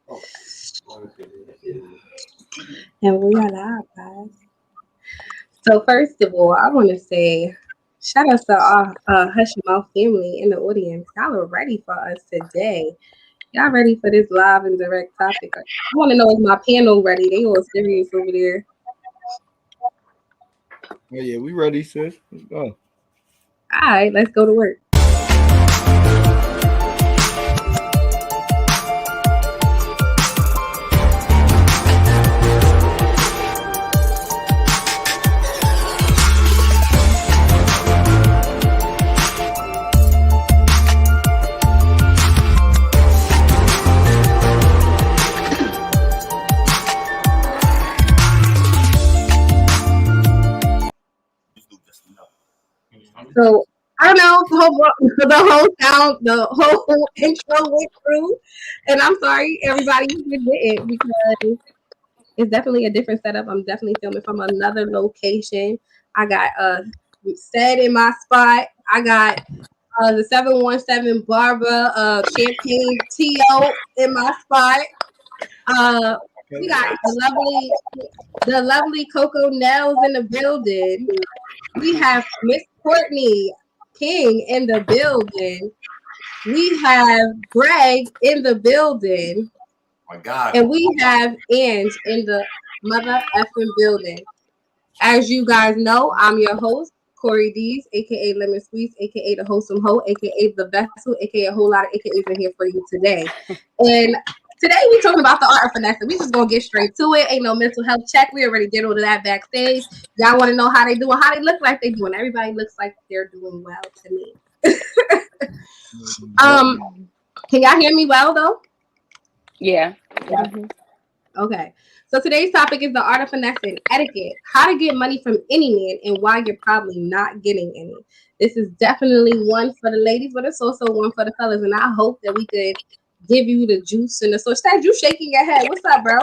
And we are live, guys. So first of all, I want to say shout out to our Hush Your Mouth family in the audience. Y'all are ready for us today. Y'all ready for this live and direct topic? I want to know is my panel ready? They all serious over there. Oh yeah, we ready, sis. Let's go. All right, let's go to work. So I don't know the whole intro went through, and I'm sorry everybody if it didn't because it's definitely a different setup. I'm definitely filming from another location. I got set in my spot. I got the 717 Barbara Champagne T.O. in my spot. We got the lovely Coco Nels in the building. We have Miss Courtney King in the building. We have Greg in the building. My God. And we have Ange in the mother effing building. As you guys know, I'm your host, Corey Dees, aka Lemon Squeeze, aka the Wholesome Hoe, aka the Vessel, aka a whole lot of AKAs in here for you today. And today we talking about the art of finesse. We just gonna get straight to it. Ain't no mental health check. We already did all of that backstage. Y'all want to know how they doing, how they look like they doing. Everybody looks like they're doing well to me. Can y'all hear me well though? Yeah. Okay. So today's topic is the art of finesse and etiquette. How to get money from any man and why you're probably not getting any. This is definitely one for the ladies, but it's also one for the fellas. And I hope that we could give you the juice and the source. Staj, you shaking your head. What's up, bro?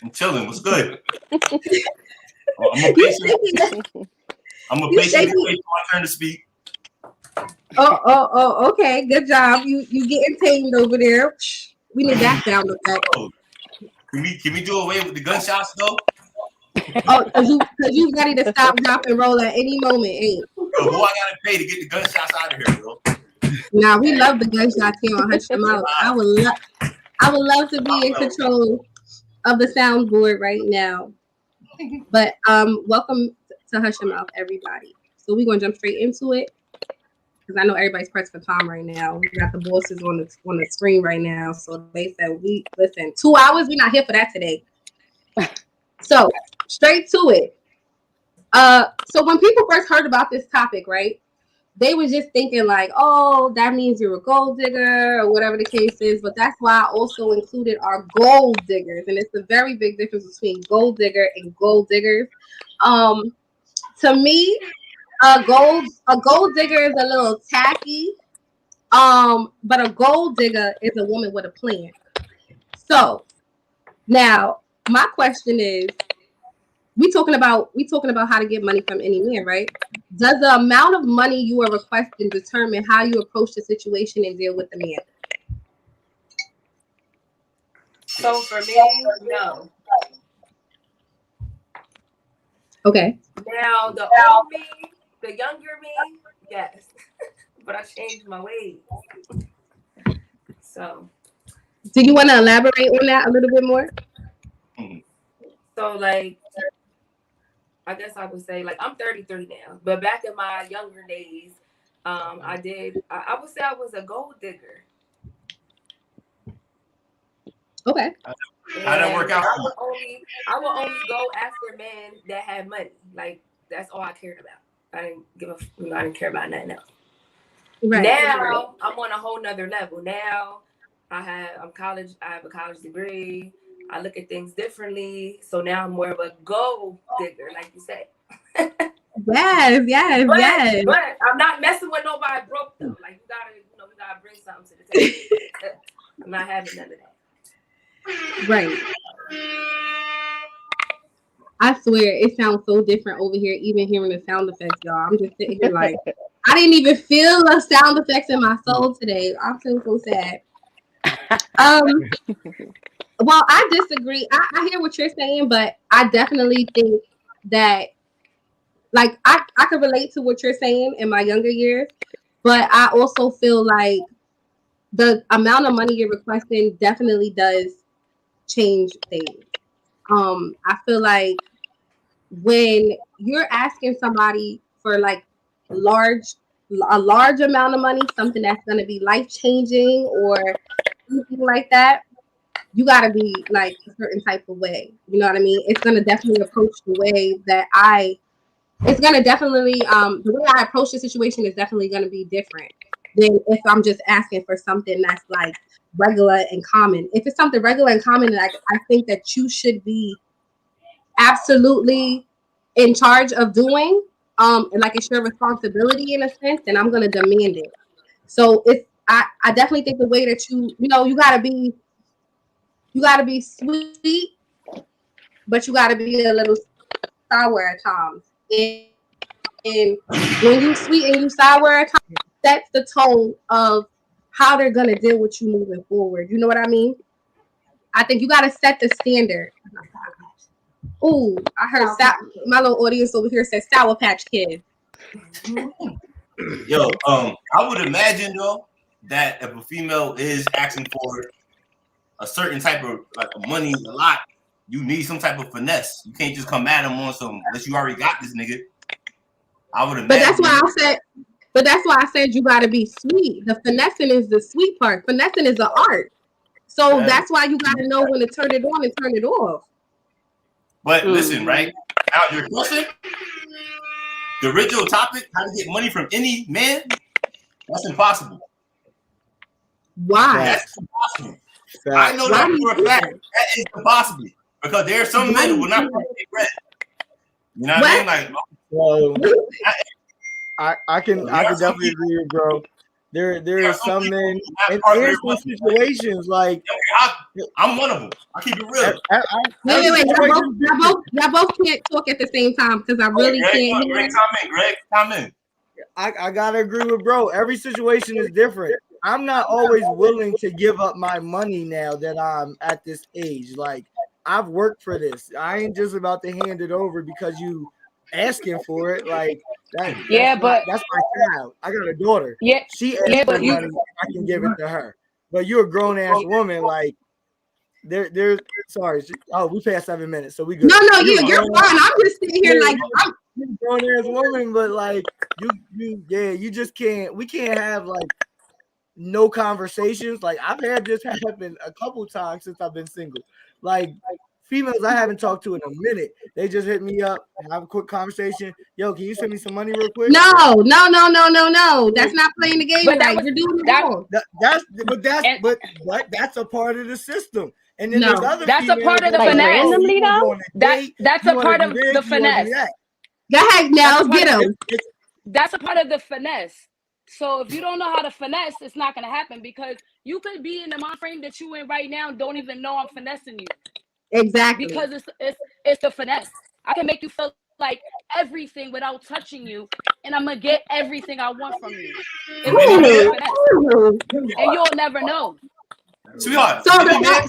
I'm chilling. What's good? I'm a patient. I'm a patient. Wait for my turn to speak. Oh, okay. Good job. You getting tamed over there. We need that sound effect. Oh, can we do away with the gunshots though? Oh, cause you ready to stop, drop, and roll at any moment, ain't? Yo, who I gotta pay to get the gunshots out of here, bro? Now we love the gunshots here on Hush Your Mouth. I would love to be in control of the soundboard right now. But welcome to Hush Your Mouth, everybody. So we're gonna jump straight into it because I know everybody's pressed for time right now. We got the bosses on the screen right now, so they said we listen 2 hours. We're not here for that today. So straight to it. So when people first heard about this topic, right? They were just thinking like, oh, that means you're a gold digger or whatever the case is. But that's why I also included our gold diggers. And it's a very big difference between gold digger and gold diggers. To me, a gold digger is a little tacky. But a gold digger is a woman with a plan. So now my question is, we talking about how to get money from any man, right? Does the amount of money you are requesting determine how you approach the situation and deal with the man? So for me, no. Okay. Now the old me, the younger me, yes. But I changed my ways. So Do you want to elaborate on that a little bit more? So like I guess I would say like I'm 33 now, but back in my younger days, I would say I was a gold digger. Okay. How'd that work out? I would only go after men that had money. Like that's all I cared about. I didn't care about nothing else. Right. Now I'm on a whole nother level. Now I have a college degree. I look at things differently. So now I'm more of a gold digger, like you said. Yes. But I'm not messing with nobody broke though. Like we gotta bring something to the table. I'm not having none of that. Right. I swear it sounds so different over here, even hearing the sound effects, y'all. I'm just sitting here like I didn't even feel the sound effects in my soul today. I feel so sad. Um, well, I disagree. I hear what you're saying, but I definitely think that like I could relate to what you're saying in my younger years, but I also feel like the amount of money you're requesting definitely does change things. I feel like when you're asking somebody for like large a large amount of money, something that's going to be life changing or anything like that, you got to be like a certain type of way. You know what I mean? It's going to definitely approach the way that it's going to definitely the way I approach the situation is definitely going to be different than if I'm just asking for something that's like regular and common. If it's something regular and common, like I think that you should be absolutely in charge of doing, and like it's your responsibility in a sense, then I'm gonna demand it. So it's I definitely think the way that you gotta be sweet, but you gotta be a little sour at times. And when you sweet and you sour at times, that's the tone of how they're gonna deal with you moving forward. You know what I mean? I think you gotta set the standard. Ooh, I heard my little audience over here says Sour Patch Kids. Yo, I would imagine though that if a female is asking for a certain type of like money a lot, you need some type of finesse. You can't just come at them on some unless you already got this nigga. I would imagine. But that's why I said you gotta be sweet. The finessing is the sweet part. Finessing is an art. So that's why you gotta know when to turn it on and turn it off. But listen, right? Now your question, the original topic, how to get money from any man, that's impossible. Why? That's impossible. I know that for a fact. That is impossible. Because there are some men who will not pay bread. You know what I mean? Like, I can definitely agree with bro. There are some men and there's some situations like I'm one of them. I keep it real. Wait. Y'all both can't talk at the same time because I really can't hear. Greg, come in. I gotta agree with bro. Every situation is different. I'm not always willing to give up my money now that I'm at this age. Like I've worked for this. I ain't just about to hand it over because you asking for it. Like that's my child. I got a daughter. Yeah, she asked for money. I can give it to her. But you're a grown ass woman. Like there's sorry. We passed 7 minutes, so we good. No, you're fine. I'm just sitting here like I'm a grown ass woman, but like you just can't. We can't have like no conversations. Like I've had this happen a couple times since I've been single. Like females I haven't talked to in a minute. They just hit me up and have a quick conversation. Yo, can you send me some money real quick? No. That's not playing the game right. You're doing it wrong. That's a part of the system. And then there's other that's a part of the finesse. That's a part of the finesse. Go ahead now, get him. That's a part of the finesse. So if you don't know how to finesse, it's not gonna happen because you could be in the mind frame that you in right now and don't even know I'm finessing you. Exactly. Because it's the finesse. I can make you feel like everything without touching you, and I'm gonna get everything I want from you. And you'll never know. Sweetheart. So just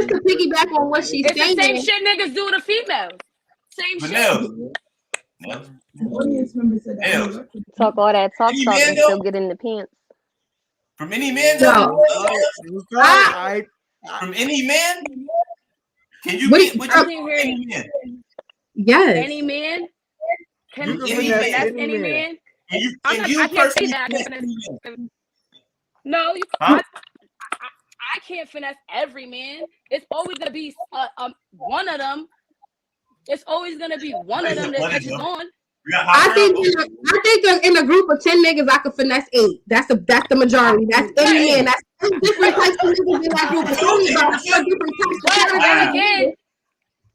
to piggyback on what she's saying, the same shit niggas do to females. Same shit. Talk all that talk and still get in the pants. From any man, from any man, can you get with any man? Yes. Any man? Can you finesse any man? I can't say that. No, you can't. I can't finesse every man. It's always gonna be one of them. It's always gonna be one of them that catches on. I think in a group of 10 niggas, I could finesse 8. That's the majority. That's any man. That's 8 different types of niggas in that group. It's only about 4 different types of categories.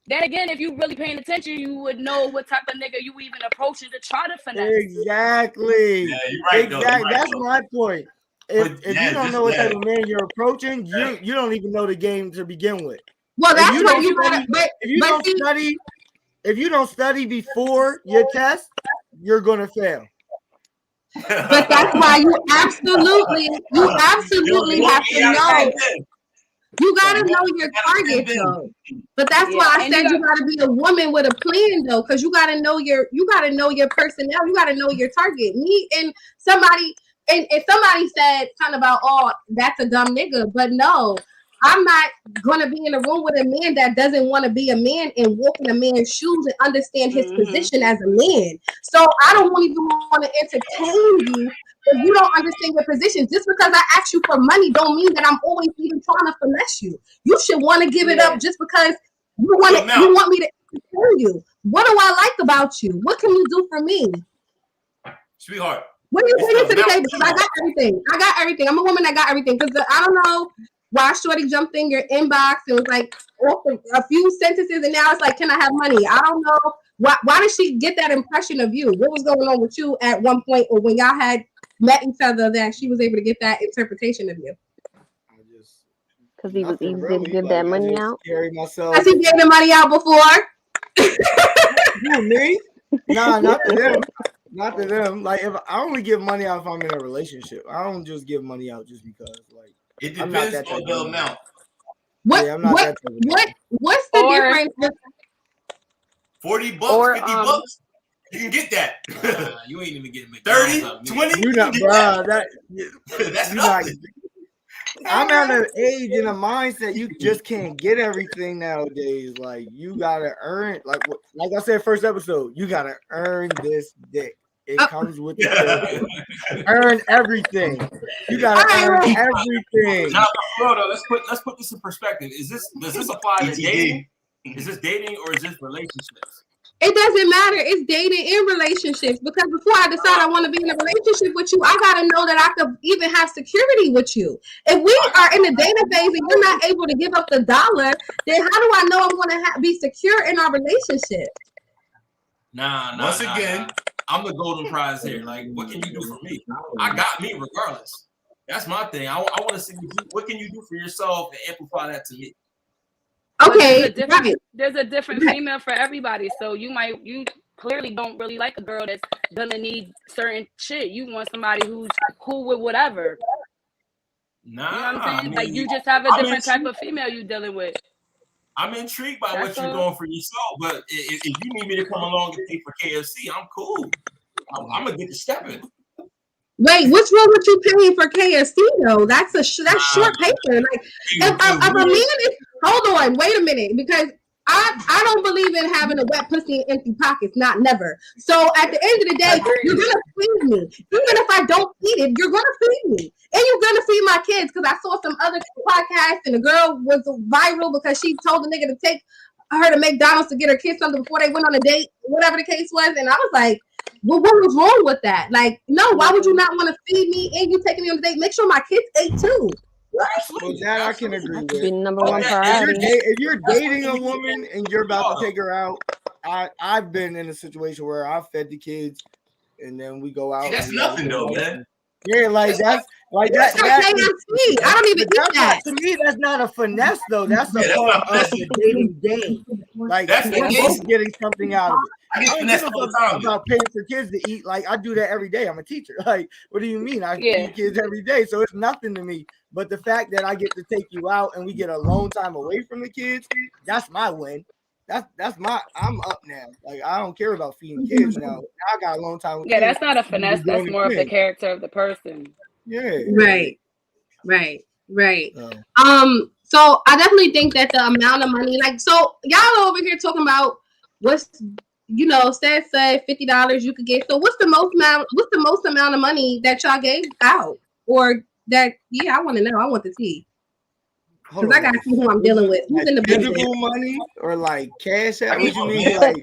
Then again, if you really paying attention, you would know what type of nigga you even approaching to try to finesse. Exactly. Yeah, you're right, exactly. That's my point. If you don't know what type of man you're approaching, you don't even know the game to begin with. Well, that's what you gotta. If you don't study before your test, you're gonna fail. But that's why you absolutely have to know. You gotta know your target though. But that's why I said you gotta be a woman with a plan though, because you gotta know your personnel. You gotta know your target. Me and somebody said something about, oh, that's a dumb nigga, but no. I'm not gonna be in a room with a man that doesn't want to be a man and walk in a man's shoes and understand his position as a man. So I don't even want to entertain you if you don't understand your position. Just because I ask you for money don't mean that I'm always even trying to finesse you. You should want to give it up just because you want me to entertain you. What do I like about you? What can you do for me? Sweetheart. What are you bringing to the table? Because I got everything. I'm a woman that got everything. Because I don't know why Shorty jumped in your inbox and was like a few sentences, and now it's like, can I have money? I don't know. Why did she get that impression of you? What was going on with you at one point, or when y'all had met each other, that she was able to get that interpretation of you? Because he was easy to give that money out. Has he gave the money out before? Who, me? Nah, not to them. Not to them. Like, if I only give money out if I'm in a relationship. I don't just give money out just because. Like, it depends on the amount. What's the difference? 40 bucks, 50 bucks. You can get that. You ain't even getting 30, 20. You not, bro. That's nothing. I'm at an age and a mindset you just can't get everything nowadays. Like, you gotta earn. Like I said, first episode, you gotta earn this dick. It comes with the earn everything. You gotta earn everything. Now, let's put this in perspective. Does this apply to dating? Is this dating or is this relationships? It doesn't matter. It's dating and relationships, because before I decide I want to be in a relationship with you, I gotta know that I could even have security with you. If we are in the dating phase and you're not able to give up the dollar, then how do I know I'm going to be secure in our relationship? Once again, I'm the golden prize here. Like, what can you do for me? I got me regardless. That's my thing. I want to see what can you do for yourself and amplify that to me. Okay, there's a different female for everybody. So you clearly don't really like a girl that's gonna need certain shit. You want somebody who's cool with whatever. Nah, you know what I'm saying? Like, you just have a different type of female you dealing with. I'm intrigued by what you're doing for yourself, but if you need me to come along and pay for KFC, I'm cool. I'm gonna get to stepping. Wait, what's wrong with you paying for KFC though? That's short paper. Like, if a man is, hold on, wait a minute, because I don't believe in having a wet pussy and empty pockets, not never. So at the end of the day, you're gonna feed me. Even if I don't eat it, you're gonna feed me. And you're gonna feed my kids, because I saw some other podcasts and the girl was viral because she told the nigga to take her to McDonald's to get her kids something before they went on a date, whatever the case was. And I was like, well, what was wrong with that? Like, no, why would you not want to feed me and you taking me on a date? Make sure my kids ate too. Well, that I can agree with. Be number one priority. If you're dating a woman and you're about to take her out, I've been in a situation where I fed the kids and then we go out. Hey, that's nothing though, man. Yeah, that. I don't even eat that. To me, that's not a finesse though. That's a part of the dating game. Like, we're both getting something out of it. I don't give a fuck about paying for kids to eat. Like, I do that every day. I'm a teacher. Like, what do you mean? I feed kids every day, so it's nothing to me. But the fact that I get to take you out and we get alone time away from the kids, that's my win. I'm up now. Like, I don't care about feeding kids now. I got alone time with kids. That's not a finesse. That's more of the character of the person. Yeah. Right. So I definitely think that the amount of money, like, so y'all over here talking about what's, say $50 you could get. So what's the most amount of money that y'all gave out? Or that, I want to know. I want to see. Because I got to see who I'm dealing with. Who's in the business? Physical money or like cash out? What you mean? Like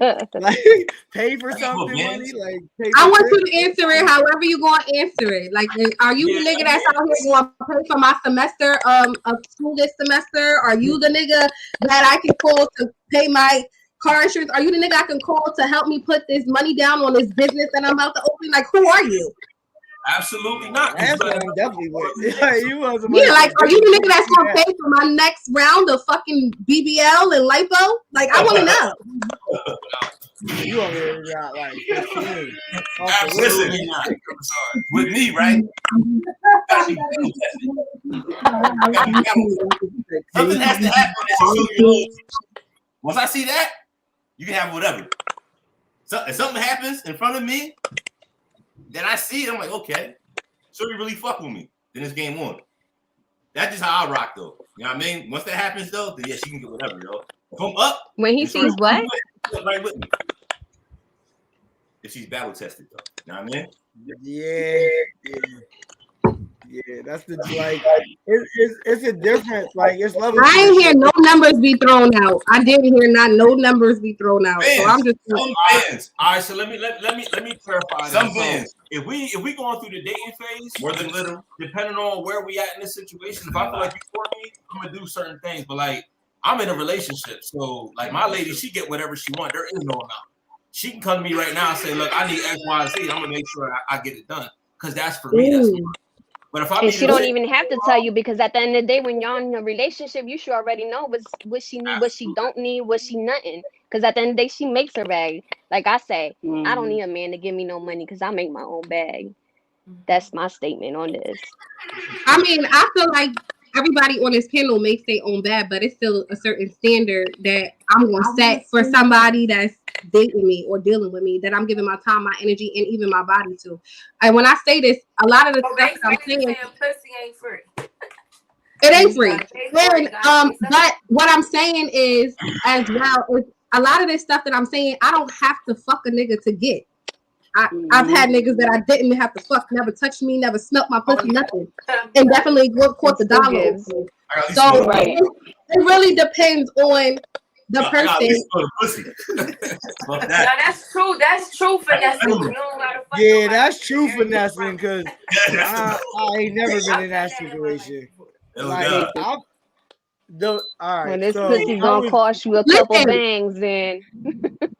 pay for something money? Like, I want you to answer it however you going to answer it. Like, are you the nigga that's out here going to pay for my semester of school this semester? Are you the nigga that I can call to pay my car insurance? Are you the nigga I can call to help me put this money down on this business that I'm about to open? Like, who are you? Absolutely not. That's what I'm definitely with. You wasn't like, are you the nigga that's gonna pay for my next round of fucking BBL and lipo? Like, I want to know. You over here got like 15. Absolutely not. With me, right? Something has to happen. Once I see that, you can have whatever. So if something happens in front of me, then I see it. I'm like, okay, so you really fuck with me. Then it's game on. That's just how I rock, though. You know what I mean? Once that happens, though, then yeah, she can get whatever, yo. Come up when he sees what? Right with me. If she's battle tested, though. You know what I mean? Yeah, that's the like. It's a difference. Like it's level. I ain't hear no numbers be thrown out. I didn't hear no numbers be thrown out. Fans, so I'm just. All right, so let me clarify. Some fans. If we going through the dating phase, more than little, depending on where we at in this situation, if I feel like you for me, I'm gonna do certain things. But like I'm in a relationship, so like my lady, she get whatever she want. There is no amount. She can come to me right now and say, "Look, I need X, Y, Z. I'm gonna make sure I get it done because that's for me. That's fine. But if and she don't even have to tell you because at the end of the day, when y'all in a relationship, you should already know what she need, what she don't need, what she nothing. Because at the end of the day, she makes her bag. Like I say, I don't need a man to give me no money because I make my own bag. That's my statement on this. I mean, I feel like everybody on this panel makes their own bag, but it's still a certain standard that I'm going to set for somebody that's dating me or dealing with me, that I'm giving my time, my energy, and even my body to. And when I say this, a lot of the stuff that I'm saying, pussy ain't free. It ain't free. And, but what I'm saying is, as well, is a lot of this stuff that I'm saying, I don't have to fuck a nigga to get. I've had niggas that I didn't have to fuck, never touched me, never smelt my pussy, nothing, and definitely caught the dollar. So it really depends on the person. That's true. That's true finessing. Yeah, that's true finessing because I ain't never been in that situation. Like, all right, when this pussy gonna cost you a couple bangs, then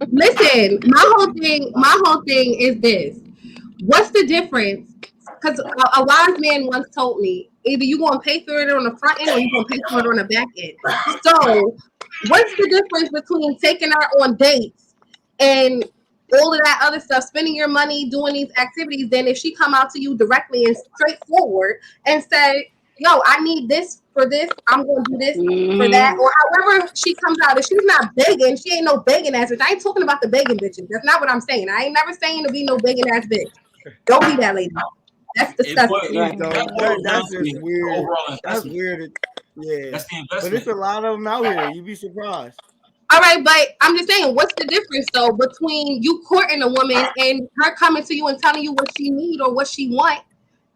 listen. My whole thing is this: what's the difference? Because a wise man once told me, either you gonna pay for it on the front end or you gonna pay for it on the back end. So, what's the difference between taking her on dates and all of that other stuff, spending your money doing these activities, than if she come out to you directly and straightforward and say, yo, I need this for this, I'm gonna do this for that, or however she comes out. If she's not begging, she ain't no begging ass bitch. I ain't talking about the begging bitches. That's not what I'm saying. I ain't never saying to be no begging ass bitch. Don't be that lady. That's disgusting. That's just weird. That's weird. Yeah, but it's a lot of them out here. You'd be surprised. All right, but I'm just saying, what's the difference though between you courting a woman and her coming to you and telling you what she need or what she want,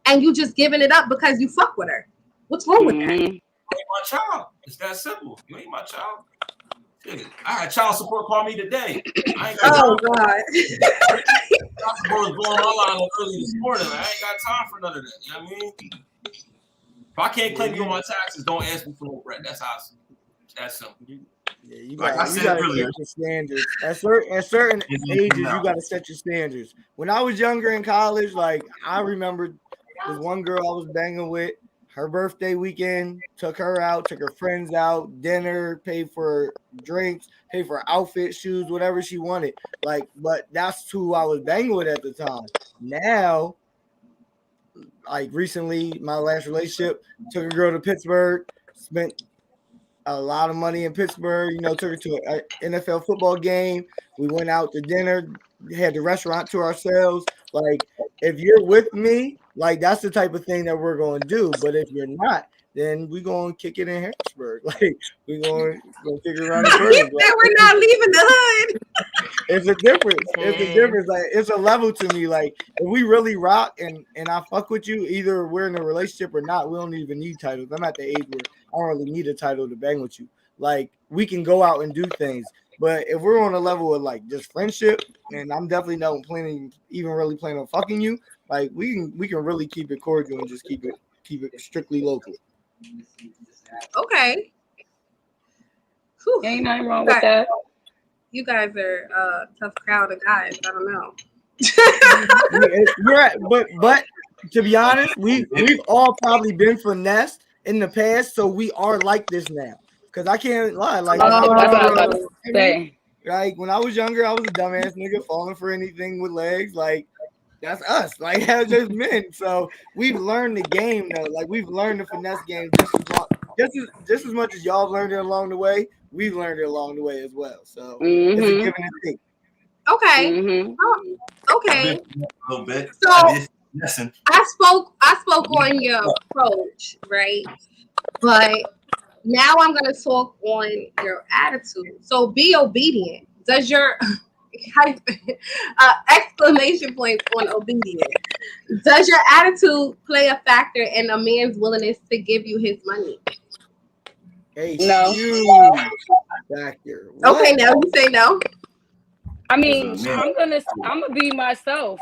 and you just giving it up because you fuck with her? What's wrong with that? You ain't my child. It's that simple. You ain't my child. I had child support call me today. I ain't got God. Child support was blowing my line early this morning. I ain't got time for none of that. You know what I mean? If I can't claim you on my taxes, don't ask me for no rent. That's how that's simple. Yeah, you gotta set your standards. At certain ages, you gotta set your standards. When I was younger in college, like I remember this one girl I was banging with. Her birthday weekend, took her out, took her friends out, dinner, paid for drinks, paid for outfit, shoes, whatever she wanted. Like, but that's who I was banging with at the time. Now, like recently, my last relationship, took a girl to Pittsburgh, spent a lot of money in Pittsburgh, took her to an NFL football game. We went out to dinner, had the restaurant to ourselves. Like, if you're with me, like, that's the type of thing that we're going to do. But if you're not, then we're going to kick it in Harrisburg. Like, we're going to kick it around the curve. Like, we're not leaving the hood. It's a difference. It's a difference. Like, it's a level to me. Like, if we really rock and I fuck with you, either we're in a relationship or not, we don't even need titles. I'm at the age where I don't really need a title to bang with you. Like, we can go out and do things. But if we're on a level of like just friendship, and I'm definitely not planning on fucking you, like we can really keep it cordial and just keep it strictly local. Okay. Whew. Ain't nothing wrong with that. You guys are a tough crowd of guys. I don't know. You're right, but to be honest, we've all probably been finessed in the past, so we are like this now. Because I can't lie, like when I was That's what I was younger, about to say. like when I was younger, I was a dumbass nigga falling for anything with legs. Like that's us. Like that's just men. So we've learned the game though. Like we've learned the finesse game just as much as y'all learned it along the way. We've learned it along the way as well. So it's a give and a take. Okay. Okay. A little bit. So I spoke on your approach, right? But now I'm gonna talk on your attitude. So be obedient. Does your exclamation point on obedient? Does your attitude play a factor in a man's willingness to give you his money? No. Factor. Okay, now you say no. I mean, I'm gonna be myself,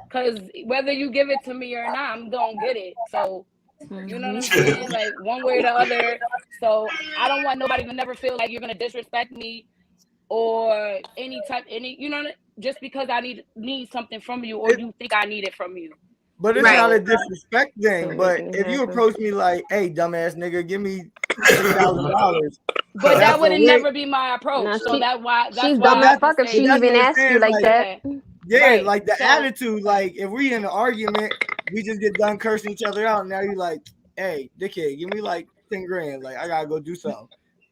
because whether you give it to me or not, I'm gonna get it. So you know what I'm saying? Like one way or the other. So I don't want nobody to never feel like you're gonna disrespect me or any you know, just because I need something from you or you think I need it from you. But it's not a disrespect thing. But if you approach me like, "Hey, dumbass nigga, give me $6,000," but that would never be my approach. No, so that's why if she even asked you like that. Yeah, right. Like the attitude. Like if we in an argument, we just get done cursing each other out. And now you like, "Hey, dickhead, give me like 10 grand. Like I gotta go do something."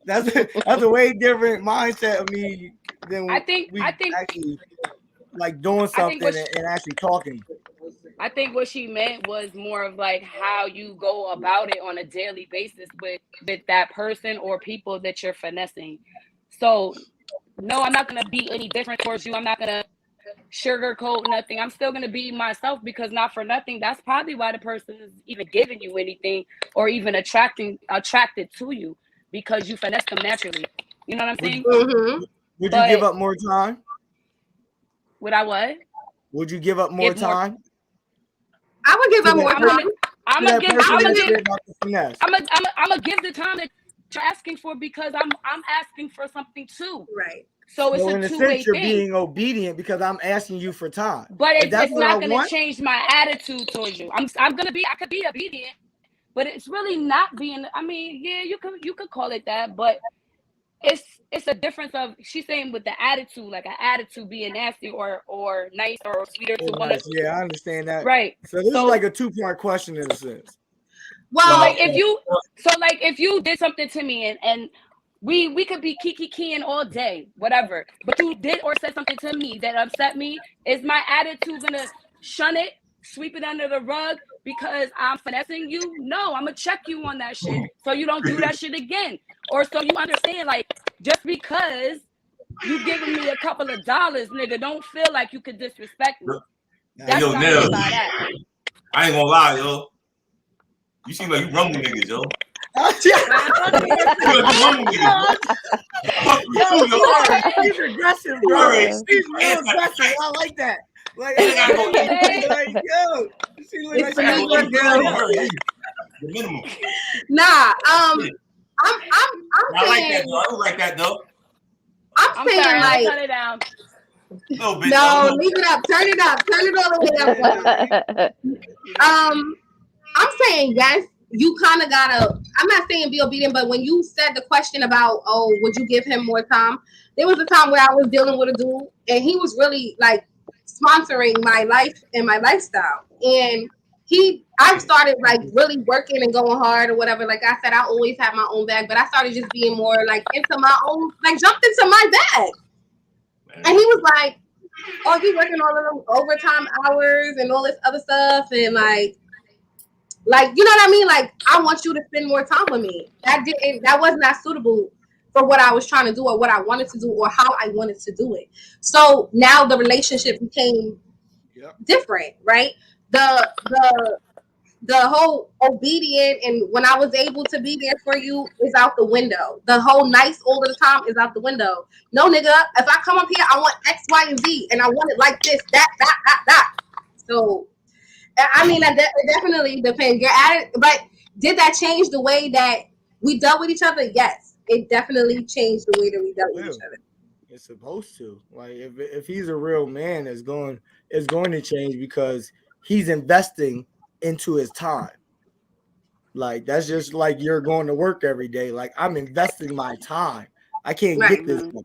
That's a way different mindset of me than I think actually like doing something and actually talking. I think what she meant was more of like how you go about it on a daily basis with that person or people that you're finessing. So no, I'm not gonna be any different towards you. I'm not gonna sugarcoat nothing. I'm still gonna be myself, because not for nothing, that's probably why the person is even giving you anything or even attracted to you, because you finesse them naturally. You know what I'm saying? Would you give up more time? Would I what? Would you give up more time? I would give up more time. I'm gonna give the time that you're asking for, because I'm asking for something too. Right. So it's in a a two-way sense, you're thing. being obedient because I'm asking you for time. But it's not going to change my attitude towards you. I could be obedient, but it's really not being. I mean, yeah, you could call it that, but it's a difference of, she's saying with the attitude, like an attitude being nasty or nice or sweeter to one another. Yeah, I understand that. Right. So this is like a two-part question in a sense. Well, so like if you did something to me and we could be keying all day, whatever, but you did or said something to me that upset me, is my attitude gonna shun it, sweep it under the rug because I'm finessing you? No, I'm gonna check you on that shit so you don't do that shit again, or so you understand, like, just because you giving me a couple of dollars, nigga, don't feel like you could disrespect me. That's what I mean by that. I ain't gonna lie, yo. You seem like you rumble niggas, yo. He's aggressive, bro. He's real aggressive. I like that. Like, yo, you seem like nah, I'm I like that though. I don't like that though. I'm saying sorry, like, turn it down. No, leave it up. Turn it up. Turn it all the way up. I'm saying yes. You kind of gotta. I'm not saying be obedient, but when you said the question about, oh, would you give him more time? There was a time where I was dealing with a dude, and he was really like sponsoring my life and my lifestyle. And I started like really working and going hard or whatever. Like I said, I always had my own bag, but I started just being more like into my own, like jumped into my bag. And he was like, oh, you working all of them overtime hours and all this other stuff. And like, you know what I mean? Like, I want you to spend more time with me. That was not suitable for what I was trying to do or what I wanted to do or how I wanted to do it. So now the relationship became different, right? The whole obedient and when I was able to be there for you is out the window. The whole nice all of the time is out the window. No, nigga, if I come up here, I want X, Y, and Z, and I want it like this, that. So, I mean, it definitely depends. You're at it, but did that change the way that we dealt with each other? Yes, it definitely changed the way that we dealt with each other. It's supposed to. Like, if he's a real man, it's going to change because he's investing into his time. Like that's just like you're going to work every day. Like I'm investing my time. I can't get this back.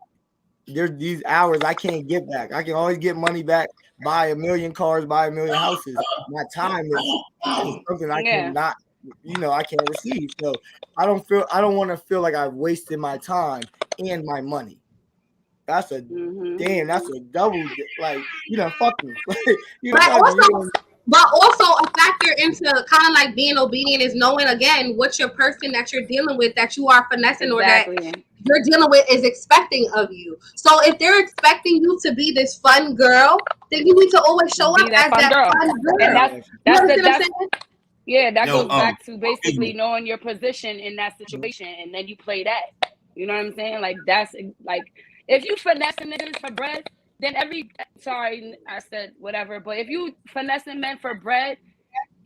There's these hours I can't get back. I can always get money back, buy a million cars, buy a million houses. My time is something I cannot, I can't receive. So I don't want to feel like I've wasted my time and my money. That's a damn. That's a double. Like fuck me. But also a factor into kind of like being obedient is knowing again what your person that you're dealing with, that you are finessing or that you're dealing with, is expecting of you. So if they're expecting you to be this fun girl, then you need to always show up as that fun girl. And that goes back to basically knowing your position in that situation, and then you play that. You know what I'm saying? Like that's like if you finessing niggas for bread, then sorry, I said whatever, but if you finessing men for bread,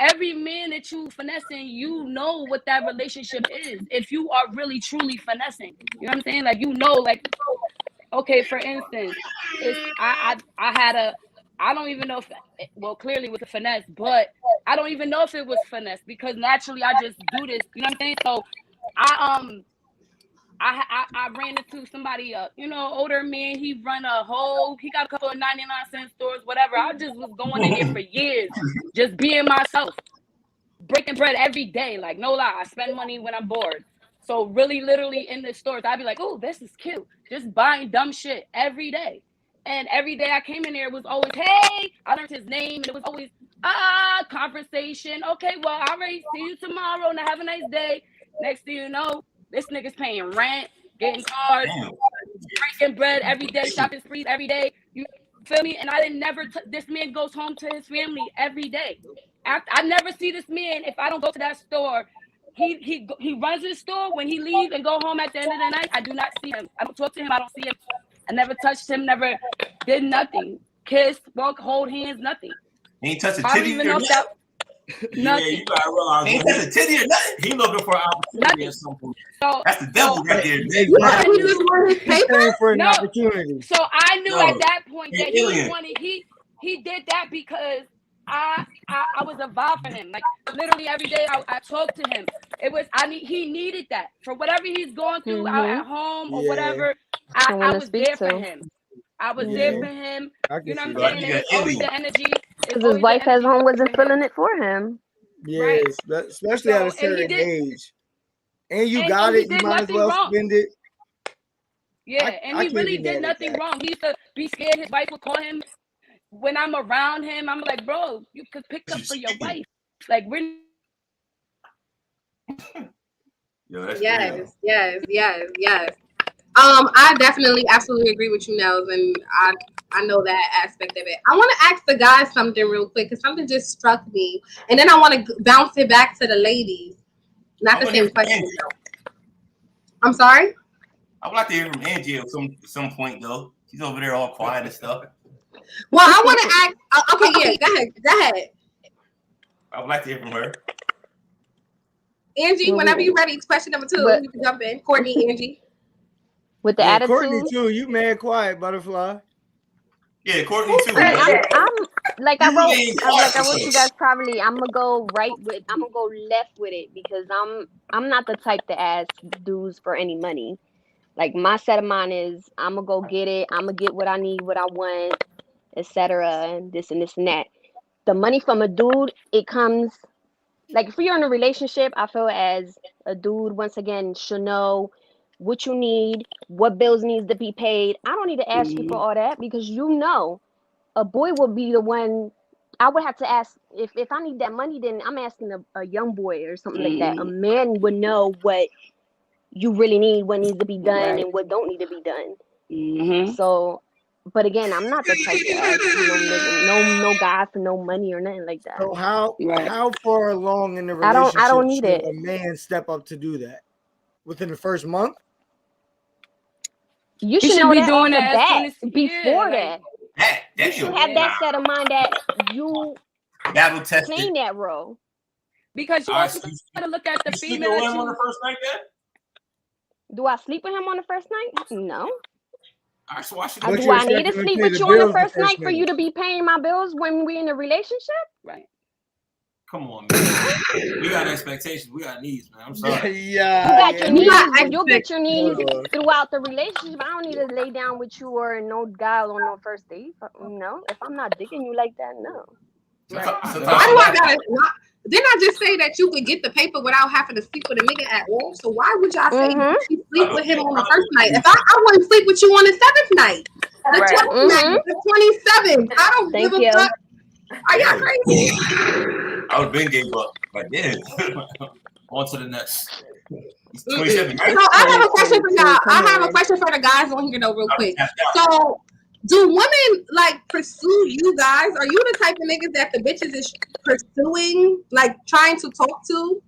every man that you finessing, you know what that relationship is. If you are really truly finessing, you know what I'm saying? Like like okay, for instance, I don't even know if clearly it was a finesse, but I don't even know if it was finesse because naturally I just do this. You know what I'm saying? So I ran into somebody, older man. He got a couple of 99-cent stores, whatever. I just was going in there for years, just being myself, breaking bread every day. Like, no lie, I spend money when I'm bored. So really, literally in the stores, I'd be like, oh, this is cute. Just buying dumb shit every day. And every day I came in there, it was always, hey, I learned his name. And it was always, conversation. Okay, well, all right, see you tomorrow. Now have a nice day. Next thing you know, this nigga's paying rent, getting cars, breaking bread every day, shopping sprees every day. You feel me? And I didn't this man goes home to his family every day. I never see this man if I don't go to that store. He runs his store. When he leaves and go home at the end of the night, I do not see him. I don't talk to him. I don't see him. I never touched him, never did nothing. Kiss, walk, hold hands, nothing. He ain't touch a titty or nothing. Nothing. Yeah, you gotta realize he ain't touch a titty or nothing. He looking for an opportunity at some point. So, that's the devil right there. He's for an opportunity. So I knew at that point that he wanted. He did that because I was a vibe for him. Like literally every day I talked to him. It was he needed that for whatever he's going through out at home or whatever. I was there for him. I was there for him. You know what I'm saying? It's always the energy. Because his wife at home wasn't feeling it for him. Yes, especially at a certain age. And you got it. You might as well spend it. Yeah, and he really did nothing wrong. He used to be scared his wife would call him. When I'm around him, I'm like, bro, you could pick up for your wife. Like, we're. Yes. I definitely absolutely agree with you, Nels, and I know that aspect of it. I want to ask the guys something real quick because something just struck me, and then I want to bounce it back to the ladies. Not the same question. I'm sorry. I would like to hear from Angie at some point though. She's over there all quiet and stuff. Well, I want to ask. Okay, yeah, go ahead. I would like to hear from her. Angie, whenever you're ready, question number 2, you can jump in. Courtney, Angie. With the attitude. Courtney too. You mad quiet, butterfly. Yeah, Courtney too. I'm like I wrote you guys probably. I'm gonna go left with it because I'm not the type to ask dudes for any money. Like my set of mind is I'm gonna go get it. I'm gonna get what I need, what I want, etc. And this and that. The money from a dude, it comes like if you're in a relationship. I feel as a dude once again should know what you need, what bills needs to be paid. I don't need to ask you for all that because a boy would be the one. I would have to ask if I need that money, then I'm asking a young boy or something like that. A man would know what you really need, what needs to be done, and what don't need to be done. So, but again, I'm not the type to ask no guy for no money or nothing like that. So how far along in the relationship I don't need should it. a man step up to do that? Within the first month? You should know be that doing that before that. You should have that set of mind that you playing that role. Because you also got to look at the female. You sleep with him on the first night yet? Do I sleep with him on the first night? No. So do I need to sleep with you on the first night for you to be paying my bills when we're in a relationship? Right. Come on, man. We got expectations. We got needs, man. I'm sorry. Yeah. You got your needs. Yeah. You'll get your needs throughout the relationship. I don't need to lay down with you or no guy on no first date. No, if I'm not digging you like that, no. Right. Why do I gotta? Didn't I just say that you could get the paper without having to sleep with a nigga at all? So why would y'all say you sleep with him on the first night? If I wouldn't sleep with you on the 7th night, the 12th night, the 27th, I don't give a fuck. Are y'all crazy? I would been gave up, but yeah. On to the next. 27. So I have a question for y'all. I have a question for the guys on here though, real quick. So do women like pursue you guys? Are you the type of niggas that the bitches is pursuing, like trying to talk to?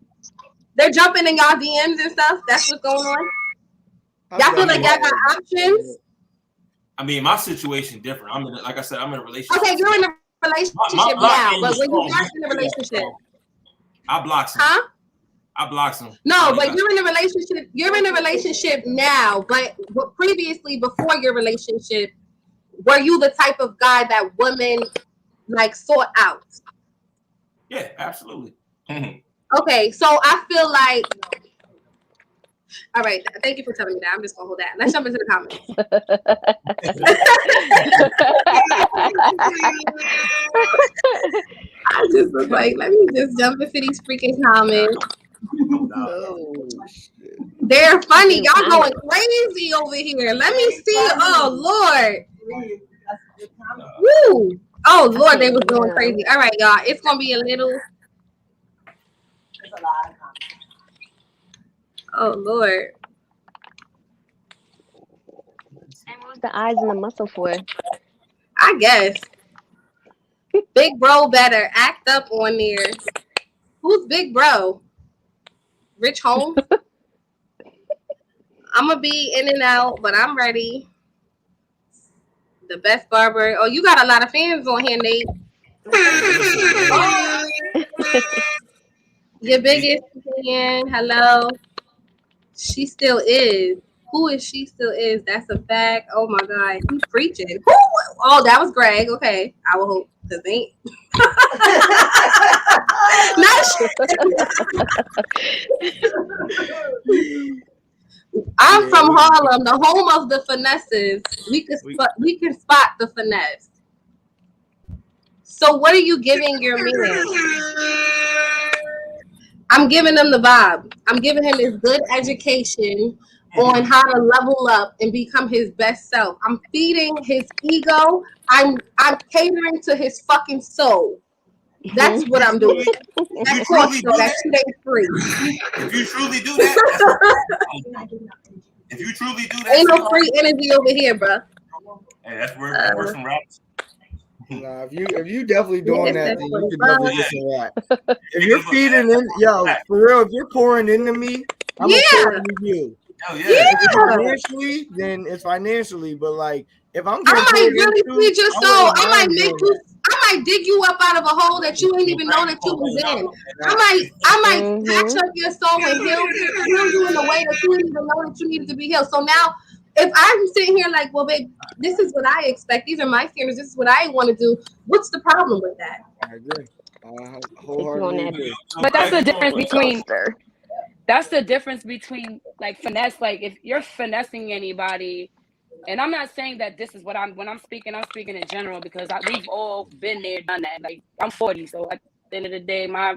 They're jumping in y'all DMs and stuff. That's what's going on. Y'all feel like y'all got options? I mean, my situation different. I'm in, like I said, I'm in a relationship. Okay, you're in a relationship now, but when you weren't in a relationship, I blocked him. huh? I blocked him. No, but you're in a relationship. You're in a relationship now, but previously, before your relationship, were you the type of guy that women like sought out? Yeah, absolutely. Okay, so I feel like. All right, thank you for telling me that. I'm just gonna hold that. Let's jump into the comments. I just was like, let me just jump into these freaking comments. They're funny. Y'all going crazy over here. Let me see. Oh Lord. Woo. Oh Lord, they was going crazy. All right, y'all. It's gonna be a little. Oh Lord. And what's the eyes and the muscle for? I guess. Big bro better act up on there. Who's big bro? Rich Holmes? I'm gonna be in and out, but I'm ready. The best barber. Oh, you got a lot of fans on here, Nate. Your biggest fan. Hello. She still is. Who is she still is? That's a fact. Oh my God. He's preaching. Who? Oh, that was Greg. Okay. I will hope. Cause ain't. I'm from Harlem, the home of the finesses. We can spot the finesse. So what are you giving your man? I'm giving him the vibe. I'm giving him his good education on how to level up and become his best self. I'm feeding his ego. I'm catering to his fucking soul. That's what I'm doing. That's course, though. That's 2 days free. If you truly do that, if you truly do that, ain't no free energy over here, bro. Hey, that's where some raps. Nah, if you definitely doing that, then you can definitely get some rap. If you're feeding in, yo, for real, if you're pouring into me, I'm gonna pour into you. Oh, yeah. If it's financially, then it's financially. But like, if I'm I might really feed your soul. I might make you. I might dig you up out of a hole that you didn't even know that you was in. I might patch up your soul and heal you in a way that you didn't even know that you needed to be healed. So now, if I'm sitting here like, well, babe, this is what I expect. These are my standards. This is what I want to do. What's the problem with that? I agree. Wholeheartedly agree. But that's the difference between. That's the difference between like finesse. Like if you're finessing anybody. And I'm not saying that this is what when I'm speaking in general because we've all been there, done that. Like I'm 40, so at the end of the day, my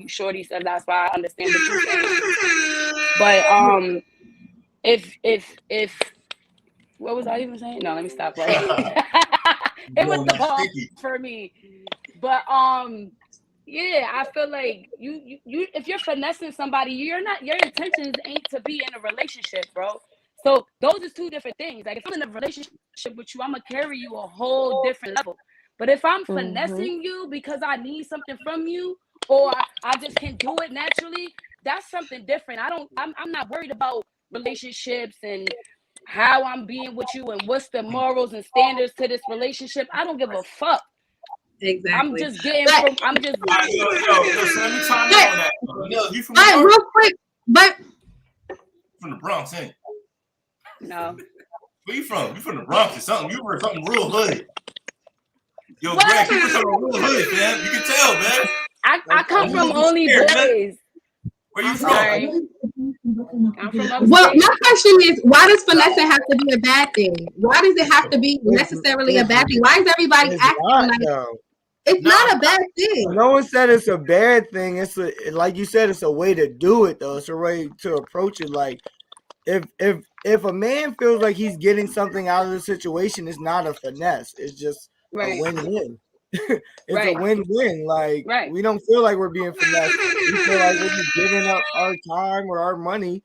shorty said that's why I understand what you're saying. But if what was I even saying? No, let me stop. Right? It was the ball for me. But yeah, I feel like you if you're finessing somebody, your intentions ain't to be in a relationship, bro. So those are two different things. Like if I'm in a relationship with you, I'm gonna carry you a whole different level. But if I'm finessing you because I need something from you, or I just can do it naturally, that's something different. I'm not worried about relationships and how I'm being with you and what's the morals and standards to this relationship. I don't give a fuck. Exactly. I'm just getting from. I'm just. Yo, let me chime in on that. Yo, you from New York? Real quick, but from the Bronx, ain't no. Where you from? You from the Bronx or something? You were something real hood. Yo, Greg, you were something real hood, man. You can tell, man. I come from only boys. Where you from? Sorry. I'm from upstate. Well, my question is, why does finessing have to be a bad thing? Why does it have to be necessarily a bad thing? Why is everybody acting like it's not a bad thing? No one said it's a bad thing. It's like you said, it's a way to do it though. It's a way to approach it. Like if a man feels like he's getting something out of the situation, it's not a finesse. It's just a win-win. It's a win-win. Like we don't feel like we're being finessed. We feel like we're just giving up our time or our money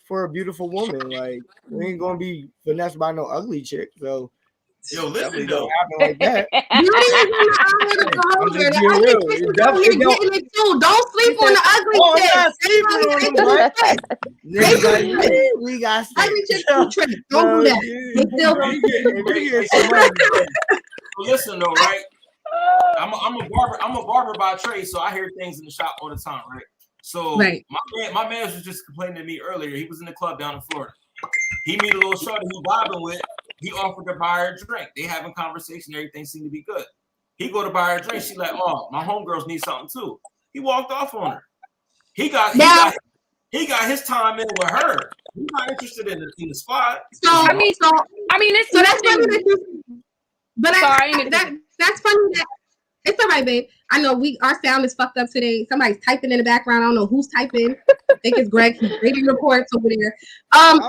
for a beautiful woman. Like we ain't gonna be finessed by no ugly chick. So yo, listen, don't happen like that. Don't sleep on the ugly chick. I'm not sleeping on them. Niggas like, we got ugly chicks too tricky. Don't do that. Listen though, right? I'm a barber by trade, so I hear things in the shop all the time, right? So my man was just complaining to me earlier. He was in the club down in Florida. He meet a little shorty he vibing with. He offered to buy her a drink. They having conversation. Everything seemed to be good. He go to buy her a drink. She like, oh, my homegirls need something too. He walked off on her. He got his time in with her. He's not interested in the spot. I mean, it's so that's funny that you. But that's funny that it's all right, babe. I know our sound is fucked up today. Somebody's typing in the background. I don't know who's typing. I think it's Greg. He's reading reports over there. I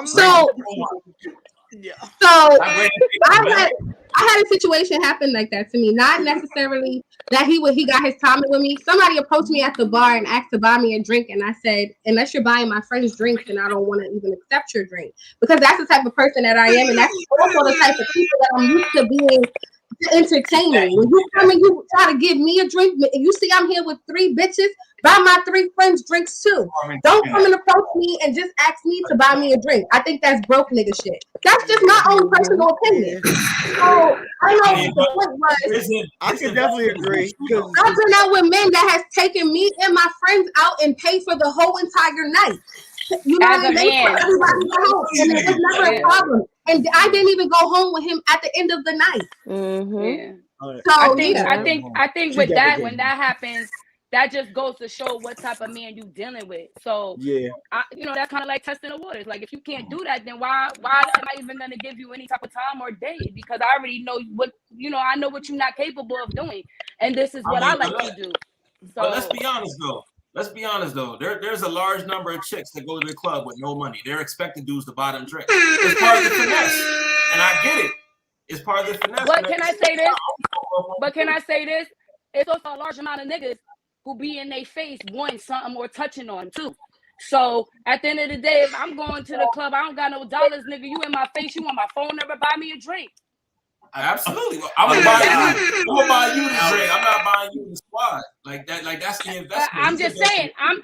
had a situation happen like that to me. Not necessarily that he got his time with me. Somebody approached me at the bar and asked to buy me a drink, and I said, unless you're buying my friend's drinks, then I don't want to even accept your drink, because that's the type of person that I am, and that's also the type of people that I'm used to being entertaining. When you come and you try to give me a drink, you see I'm here with 3 bitches, buy my 3 friends drinks too. Don't come and approach me and just ask me to buy me a drink. I think that's broke nigga shit. That's just my own personal opinion. So I know what the point was. I can definitely agree. I've been out with men that has taken me and my friends out and paid for the whole entire night. You know what I mean? For everybody to home, and it was never a problem. And I didn't even go home with him at the end of the night. Mm-hmm. So I think with that, when that happens, that just goes to show what type of man you dealing with. So that's kind of like testing the waters. Like if you can't do that, then why am I even gonna give you any type of time or date? Because I already know I know what you're not capable of doing, and this is what I like to do. So but let's be honest though. There's a large number of chicks that go to the club with no money. They're expecting dudes to buy them drinks. It's part of the finesse, and I get it. It's part of the finesse. But can I say this? It's also a large amount of niggas who be in their face wanting something or touching on too. So at the end of the day, if I'm going to the club, I don't got no dollars, nigga. You in my face, you want my phone number, buy me a drink. Absolutely. I'm gonna buy you the drink. I'm not buying you the squad. Like that. Like that's the investment. I'm just saying. I'm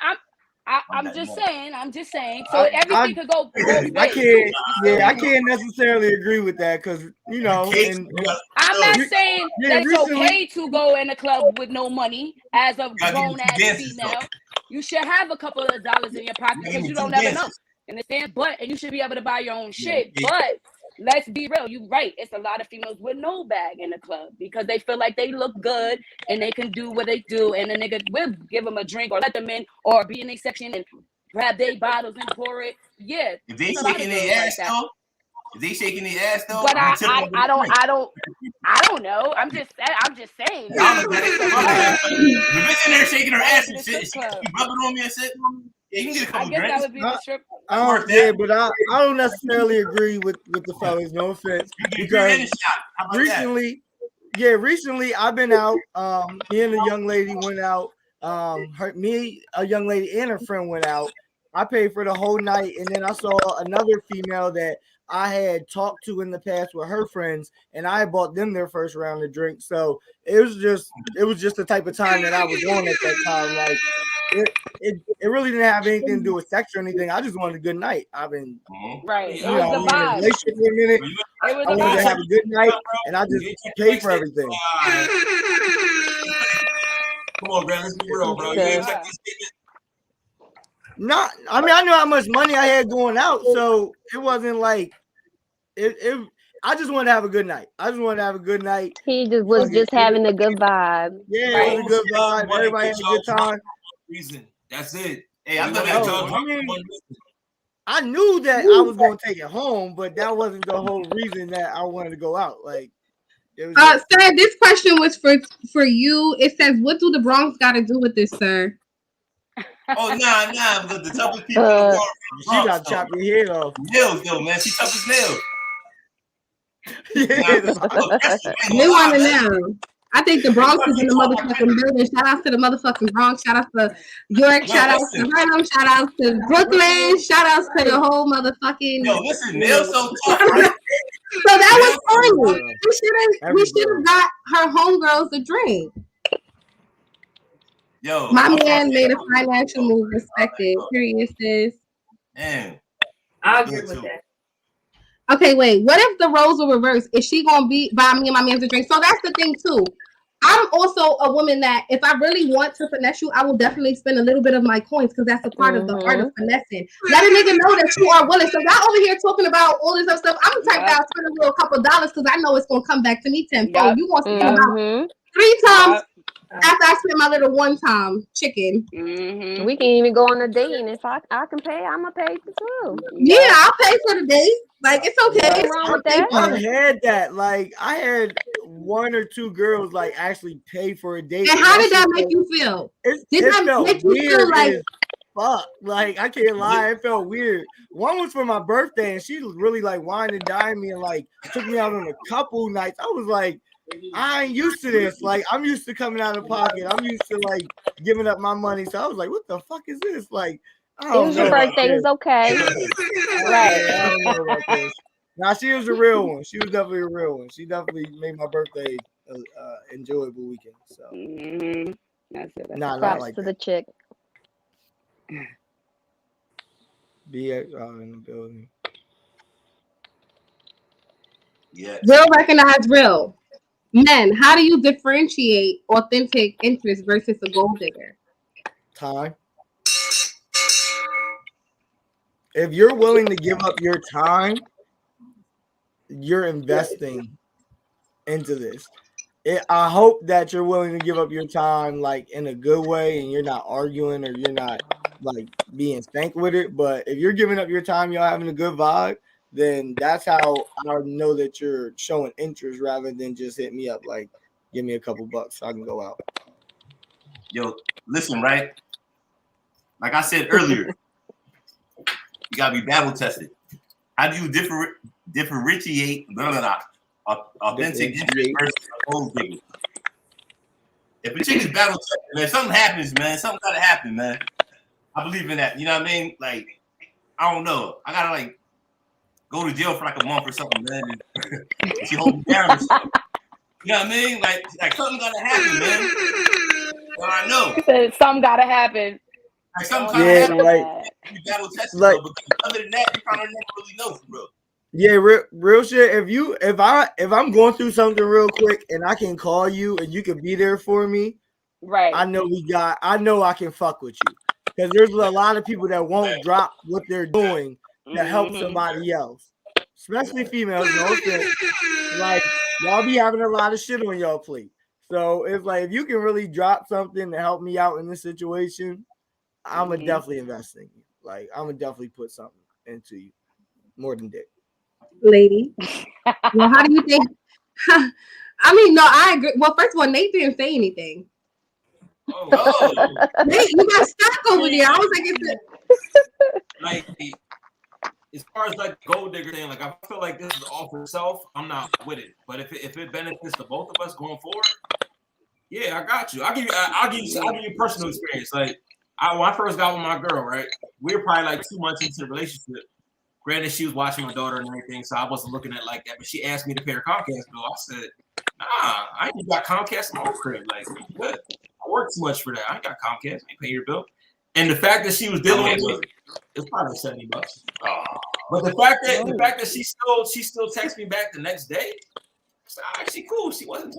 just saying. So everything could go both ways. I can't necessarily agree with that because I'm not saying that it's okay to go in a club with no money as a grown ass female. You should have a couple of dollars in your pocket because you don't never know. Understand? And you should be able to buy your own shit. But let's be real. You're right. It's a lot of females with no bag in the club because they feel like they look good and they can do what they do. And the nigga will give them a drink or let them in or be in a section and grab their bottles and pour it. Yeah. If they shaking their ass though. But I don't know. I'm just saying. The bitch in there shaking her ass and shit. She rubbing on me and shit. Yeah, you can get a couple drinks. That would be the strip. But I don't necessarily agree with the fellas. No offense, because recently I've been out. Me and a young lady went out. A young lady and her friend went out. I paid for the whole night, and then I saw another female that I had talked to in the past with her friends, and I bought them their first round of drinks. So it was just the type of time that I was on at that time. Like it really didn't have anything to do with sex or anything. I just wanted a good night. I've been right. It was the vibe. Relationship for a minute. I wanted to have a good night, and I just paid for everything. Come on, man. Let's be real, bro. You ain't check this statement. I knew how much money I had going out, so it wasn't like it I just wanted to have a good night. He was just having a good vibe. Yeah, it was a good vibe. Everybody had a good time. Reason. That's it. Hey, I thought I knew that I was going to take it home, but that wasn't the whole reason that I wanted to go out. Like, it was sir, this question was for you. It says, "What do the Bronx got to do with this, sir?" Oh, nah, but the toughest people in the world. She got to chop your head off. Nails, though, man. She tough as nails. They want to know. I think the Bronx is in the motherfucking building. Shout out to the motherfucking Bronx. Shout out to York. Shout out to Harlem. Shout out to Brooklyn. Shout out to the whole motherfucking. Yo, listen, nails so tough, right? So that was funny. We should have got her homegirls a drink. Yo, my man made a financial move. Respected. Period, sis. Man, I agree with that. Okay, wait. What if the roles were reversed? Is she gonna buy me and my man a drink? So that's the thing too. I'm also a woman that if I really want to finesse you, I will definitely spend a little bit of my coins because that's a part of the art of finessing. Let a nigga know that you are willing. So y'all over here talking about all this other stuff. I'm the type that I'll spend a little couple dollars because I know it's gonna come back to me tenfold. You gonna spend about 3 times after I spend my little one-time chicken. We can even go on a date, and if I can pay, I'ma pay too. Yeah, I'll pay for the date. Like, it's okay. What's wrong with that? I've had that. Like, I had 1 or 2 girls like actually pay for a date. And how did that make you feel? It felt make you feel like fuck? Like, I can't lie, it felt weird. One was for my birthday, and she was really like wine and dine me and like took me out on a couple nights. I was like, I ain't used to this. Like, I'm used to coming out of pocket. I'm used to like giving up my money. So I was like, what the fuck is this? Like, it was your birthday. It's okay. Right. I don't know about this. Now, she was a real one. She was definitely a real one. She definitely made my birthday enjoyable weekend. So that's it. Not like to that. the chick. BX in the building. Yeah. Real recognize real. Men, how do you differentiate authentic interest versus a gold digger? Time. If you're willing to give up your time, you're investing into this. I hope that you're willing to give up your time like in a good way and you're not arguing or you're not like being stank with it. But if you're giving up your time, you're having a good vibe, then that's how I know that you're showing interest rather than just hit me up like, give me a couple bucks so I can go out. Yo, listen, right? Like I said earlier, you gotta be battle tested. How do you differentiate authentic interest versus a gold digger? If a chick is battle tested, man, something happens, man. Something gotta happen, man. I believe in that. You know what I mean? Like, I don't know. I gotta like go to jail for like a month or something, man. And she hold me down or something. You know what I mean? Like something gotta happen, man. Well, I know. He said something gotta happen. Like something gotta happen. Like, you battle tested, like, bro, but other than that, you kind of never really know, bro. Yeah, real shit. If I'm going through something real quick and I can call you and you can be there for me, right? I know I can fuck with you because there's a lot of people that won't drop what they're doing to help somebody else, especially females. No offense. Like, y'all be having a lot of shit on y'all plate. So it's like if you can really drop something to help me out in this situation, I'ma definitely invest in you. Like, I'ma definitely put something into you more than dick. Lady. Well, how do you think? I mean, no, I agree. Well, first of all, Nate didn't say anything. Oh, Nate, you got stuck over there. I was like, like, as far as like gold digger thing, like I feel like this is all for itself. I'm not with it. But if it benefits the both of us going forward, yeah, I got you. I'll give you personal experience. Like when I first got with my girl, right? We were probably like 2 months into the relationship. Granted, she was watching my daughter and everything, so I wasn't looking at it like that. But she asked me to pay her Comcast bill. I said, nah, I ain't got Comcast in my own crib. Like, good. I work too much for that. I ain't got Comcast. I ain't pay your bill. And the fact that she was dealing with me, it's probably $70. But the fact that she still texts me back the next day, it's actually cool. She wasn't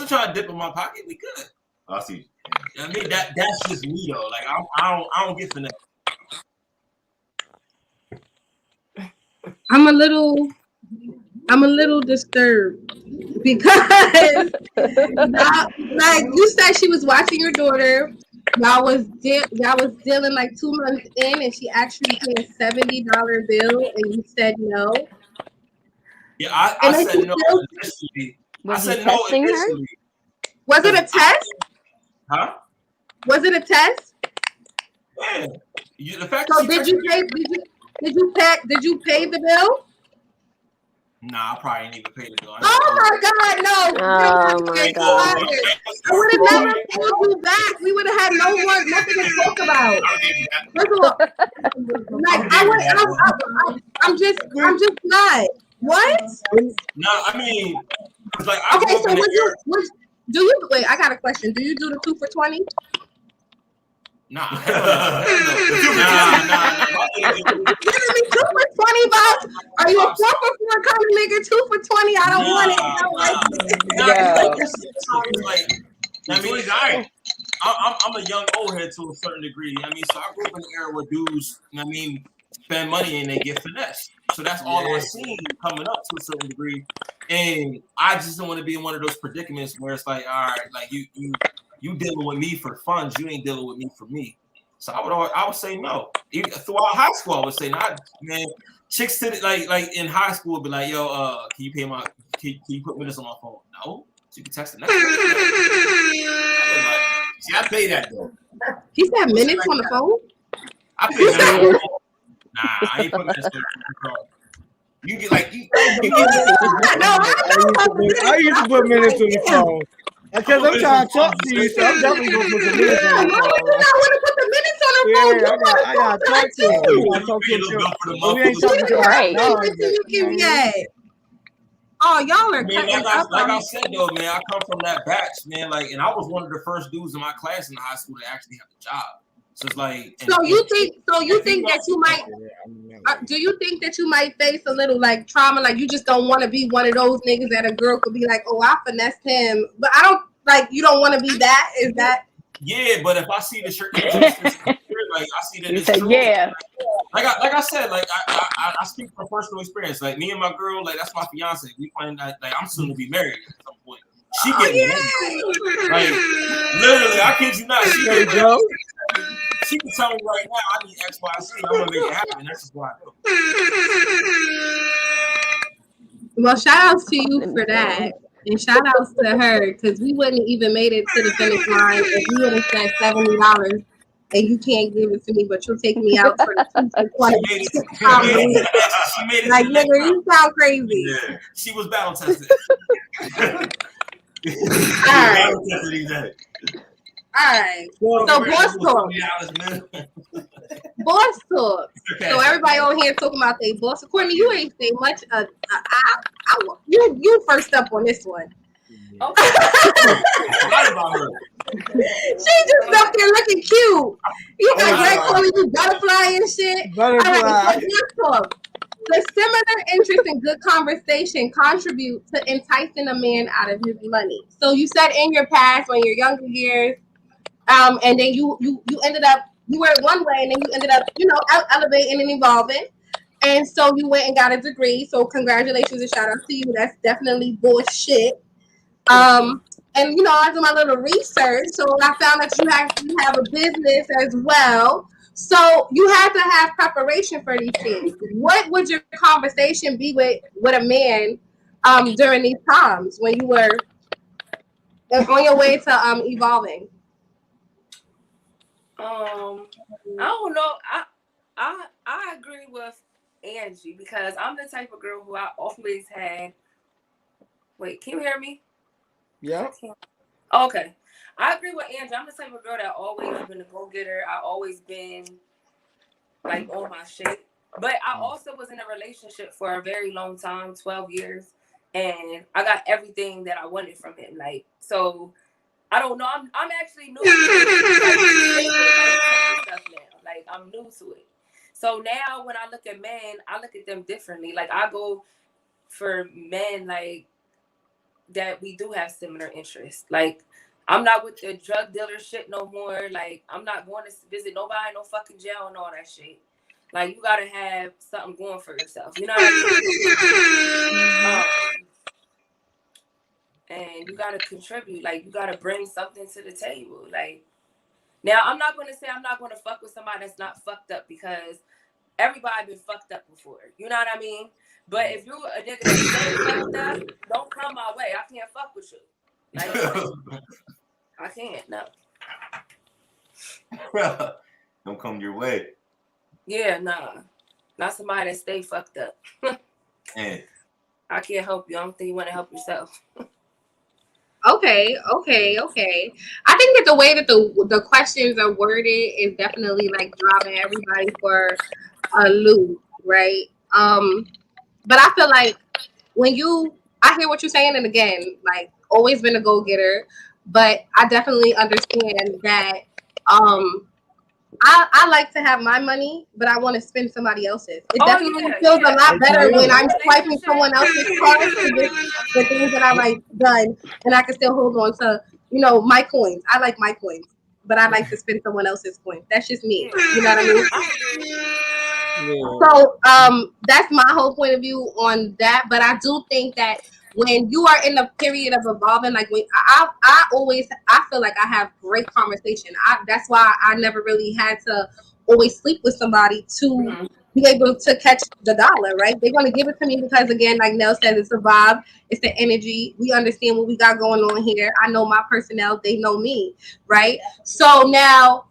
trying to dip in my pocket. We good. I see. I mean that's just me though. Like I don't get finesse. I'm a little I'm a little disturbed because like you said, she was watching your daughter. Y'all was dealing like 2 months in, and she asked you to pay a $70 bill, and you said no. Yeah, I said no initially. Was he testing her? Was it a test? Huh? Was it a test? Yeah. The fact so did you pay? Did you pay the bill? Nah, I probably didn't even pay the bill. Oh my God, no! Oh my God! I would have never paid you back. We would have had nothing to talk about. First of all, like I'm just not. What? No, I mean, like okay. So do you wait? I got a question. Do you do the 2 for $20? Nah. Nah. Giving me 2 for $20? Are you a 4 for 4 kind of nigga? 2 for $20? I don't want it. I don't like it. I'm a young old head to a certain degree. I mean, so I grew up in an era where dudes, spend money and they get finessed. So that's all I seen coming up to a certain degree. And I just don't want to be in one of those predicaments where it's like, all right, like you dealing with me for funds, you ain't dealing with me for me. So I would say no. Even throughout high school, I would say not. Man, chicks to like in high school would be like, yo, can you pay can you put minutes on my phone? No. So you can text the next one. See, I pay that though. He said minutes on the phone? I pay minutes. Nah, I ain't put minutes on the phone. You get like you I used to put minutes on the phone. Because I'm trying to talk to you, so I'm definitely gonna put the minutes on the phone. I want to put the minutes on the phone. Yeah, I gotta talk to you. We ain't talking to right. Oh, y'all are like I said though, man, I come from that batch, man. Like, and I was one of the first dudes in my class in high school to actually have a job. So it's like, so you think that you might? Do you think that you might face a little like trauma? Like you just don't want to be one of those niggas that a girl could be like, oh, I finessed him, but I don't like. You don't want to be that. Is that? Yeah, but if I see the shirt, like I see that it's true. Yeah. Like I said, like I speak from personal experience. Like me and my girl, like that's my fiance. We plan that. Like I'm soon to be married at some point. She getting like literally. I kid you not. She can tell me right now. I need X, Y, Z. I'm gonna make it happen. That's just what I do. Well, shout outs to you for that. And shout outs to her because we wouldn't even made it to the finish line if you would have said $70 and you can't give it to me, but you'll take me out for the 2 for 20. She made it like nigga, you sound crazy. Yeah, she was battle tested. All right. So boss talk. Boss talk. So everybody on here talking about their boss. Courtney, you ain't say much. You first up on this one. Okay. She just up there looking cute. You got Greg calling you butterfly and shit. Butterfly. All right, so boss talk. The similar interest and good conversation contribute to enticing a man out of his money. So you said in your past, when your younger years, and then you ended up, you were one way, and then you ended up, elevating and evolving. And so you went and got a degree. So congratulations and shout out to you. That's definitely bullshit. And I did my little research, so I found that you have a business as well. So you had to have preparation for these things. What would your conversation be with a man during these times when you were on your way to evolving? I don't know. I agree with Angie because I'm the type of girl who I always had. Wait, can you hear me? Yeah. Okay. I agree with Angie. I'm the type of girl that always been a go-getter. I always been like on my shit. But I also was in a relationship for a very long time, 12 years, and I got everything that I wanted from him. Like, so I don't know. I'm actually new to it. Like, I'm new to it. So now when I look at men, I look at them differently. Like, I go for men like that we do have similar interests. Like, I'm not with the drug dealer shit no more. Like, I'm not going to visit nobody, no fucking jail and all that shit. Like, you gotta have something going for yourself. You know what I mean? And you gotta contribute. Like, you gotta bring something to the table. Like, now I'm not gonna say I'm not gonna fuck with somebody that's not fucked up, because everybody been fucked up before. You know what I mean? But if you a nigga that stay fucked up, don't come my way. I can't fuck with you. Like, I can't. No. Don't come your way. Yeah, nah. Not somebody that stay fucked up. And I can't help you. I don't think you want to help yourself. Okay. I think that the way that the questions are worded is definitely like driving everybody for a loop, right? But I feel like I hear what you're saying, and again, like, always been a go-getter, but I definitely understand that I like to have my money, but I want to spend somebody else's. It definitely feels a lot better when I'm swiping someone else's cards to get the things that I like done, and I can still hold on to, my coins. I like my coins, but I like to spend someone else's coins. That's just me. You know what I mean? So that's my whole point of view on that. But I do think that when you are in the period of evolving, like when I feel like I have great conversation. That's why I never really had to always sleep with somebody to be able to catch the dollar, right? They're going to give it to me because, again, like Nell said, it's a vibe, it's the energy. We understand what we got going on here. I know my personnel, they know me, right? So now,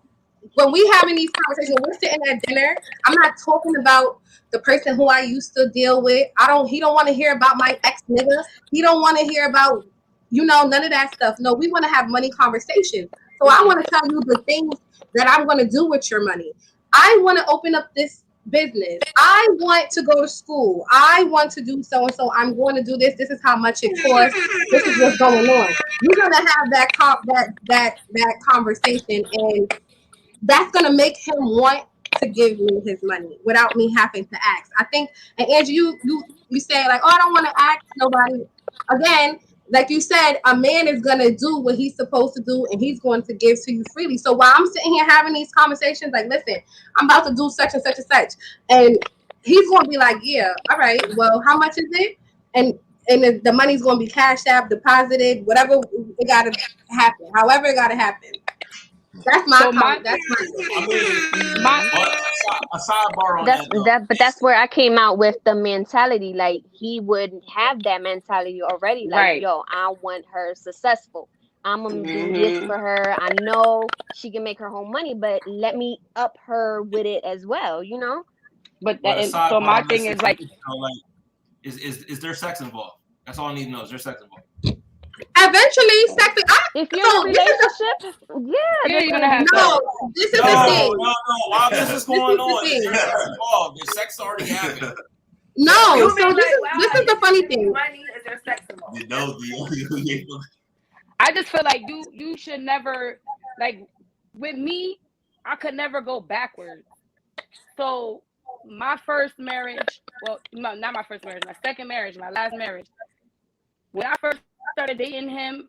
when we having these conversations, we're sitting at dinner, I'm not talking about the person who I used to deal with. He don't want to hear about my ex nigga. He don't want to hear about, none of that stuff. No, we want to have money conversations. So I want to tell you the things that I'm going to do with your money. I want to open up this business. I want to go to school. I want to do so and so. I'm going to do this. This is how much it costs. This is what's going on. We're going to have that conversation, and that's going to make him want to give me his money without me having to ask. I think, and Angie, you say like, oh, I don't want to ask nobody. Again, like you said, a man is going to do what he's supposed to do, and he's going to give to you freely. So while I'm sitting here having these conversations, like, listen, I'm about to do such and such and such, and he's going to be like, yeah, all right, well, how much is it? And the money's going to be cashed out, deposited, whatever it got to happen, however it got to happen. That's my that's a sidebar on that. But that's where I came out with the mentality. Like, he would have that mentality already. Like, yo, I want her successful. I'm gonna do this for her. I know she can make her own money, but let me up her with it as well, But so my thing is like, is there sex involved? That's all I need to know. Is there sex involved? Eventually, sex. If you're in a relationship, you're gonna have this is the thing. No. While this is going on, there's sex already happened. No, so this is the funny thing. Is there sex involved? I just feel like you should never, like, with me, I could never go backwards. So my first marriage, well, no, not my first marriage, my second marriage, my last marriage. When I first started dating him,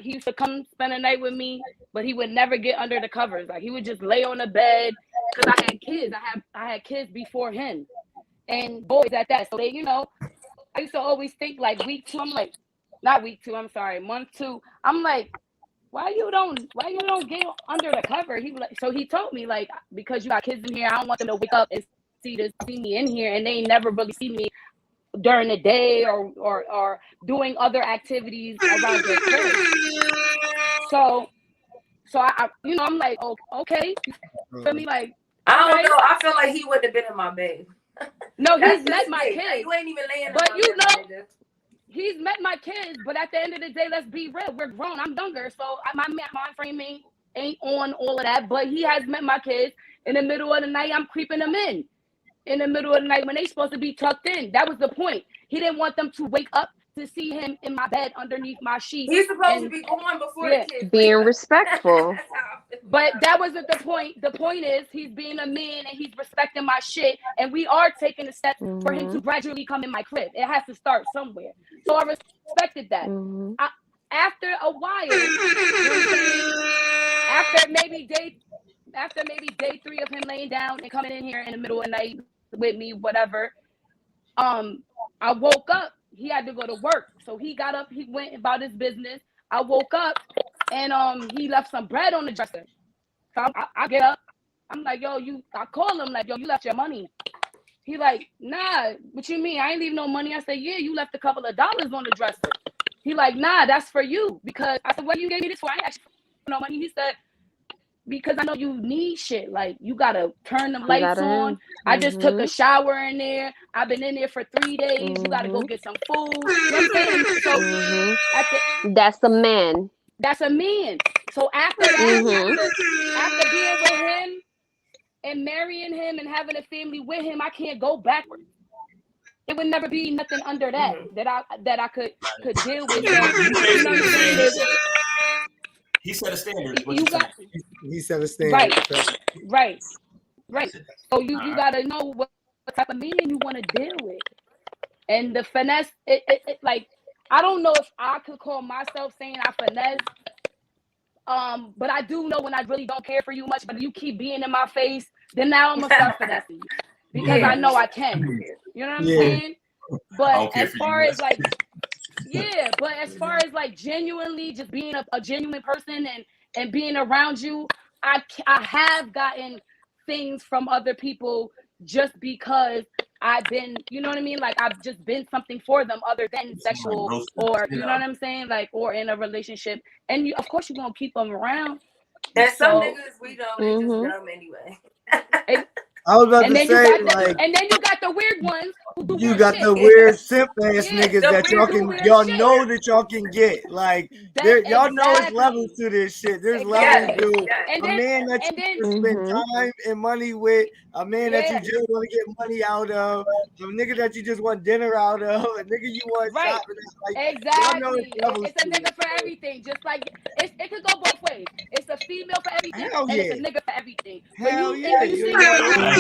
he used to come spend a night with me, but he would never get under the covers. Like, he would just lay on the bed, because I had kids. I had kids before him, and boys at that. So they, I used to always think like week 2. I'm like, not week 2. I'm sorry, month 2. I'm like, why you don't get under the cover? He was like, so he told me, like, because you got kids in here, I don't want them to wake up and see me in here, and they never really see me during the day or doing other activities around their kids. So I I'm like, oh, okay. For me, like, I don't know. I feel like he wouldn't have been in my bed. No, he's met my kids. You ain't even laying. But he's met my kids. But at the end of the day, let's be real. We're grown. I'm younger, so my mind frame ain't on all of that. But he has met my kids. In the middle of the night, I'm creeping them in the middle of the night when they supposed to be tucked in. That was the point. He didn't want them to wake up to see him in my bed underneath my sheets. He's supposed to be going before the kids. Being respectful. But that wasn't the point. The point is he's being a man and he's respecting my shit. And we are taking a step for him to gradually come in my crib. It has to start somewhere. So I respected that. After a while, after maybe after maybe day 3 of him laying down and coming in here in the middle of the night with me, whatever, I woke up. He had to go to work, so he got up. He went about his business. I woke up, and he left some bread on the dresser. So I get up. I'm like, yo, I call him like, yo, you left your money. He like, nah, what you mean? I ain't leave no money. I said, yeah, you left a couple of dollars on the dresser. He like, nah, that's for you. Because I said, what you gave me this for? I ain't actually no money. He said, because I know you need shit. Like, you gotta turn the lights on. I just took a shower in there. I've been in there for 3 days. You gotta go get some food. You know what I'm saying? So that's a man. That's a man. So after that, after being with him and marrying him and having a family with him, I can't go backwards. It would never be nothing under that I could deal with. You know what I'm saying? He set a standard. He set a standard. Right. So you gotta know what type of man you want to deal with. And the finesse, it like, I don't know if I could call myself saying I finesse. But I do know when I really don't care for you much, but you keep being in my face, then now I'm gonna start finessing you. Because I know I can. You know what I'm saying? But as far as like, but as far as like genuinely just being a genuine person and being around you, I have gotten things from other people just because I've been, you know what I mean? Like, I've just been something for them other than sexual, or you know what I'm saying? Like, or in a relationship. And of course you're gonna keep them around. There's some niggas we don't, they just dumb anyway. I was about to say, and then you got the weird ones who do you got the weird simp ass niggas that y'all know that y'all can get. Like, y'all know it's levels to this shit. There's levels to a man that you spend time and money with, a man that you just want to get money out of, a nigga that you just want dinner out of, a nigga you want shopping. Like, exactly. It's a nigga for everything. Just like it could go both ways. It's a female for everything, and it's a nigga for everything. Hell yeah. You see it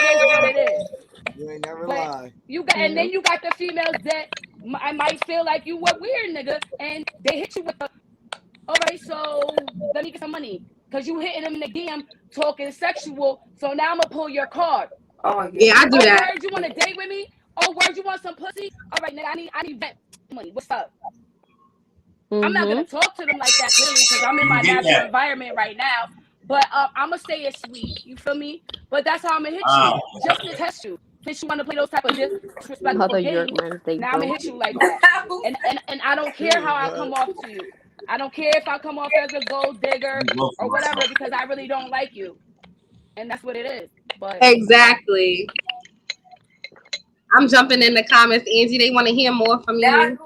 is what it is. You ain't never lie. You got, and then you got the females that I might feel like you a weird nigga, and they hit you with the, all right, so let me get some money, because you hitting them in the DM talking sexual, so now I'm gonna pull your card. Oh yeah, I do that. Word, you want to date with me? Oh, word, you want some pussy? All right, nigga, I need rent money. What's up? I'm not gonna talk to them like that clearly because I'm in my natural environment right now. But I'm gonna say it's sweet. You feel me? But that's how I'm gonna hit you, just to test you. Since you want to play those type of disrespectful games, now I'm gonna hit you like that. And I don't care how I come off to you. I don't care if I come off as a gold digger or whatever, because I really don't like you, and that's what it is. But exactly. I'm jumping in the comments, Angie. They want to hear more from you.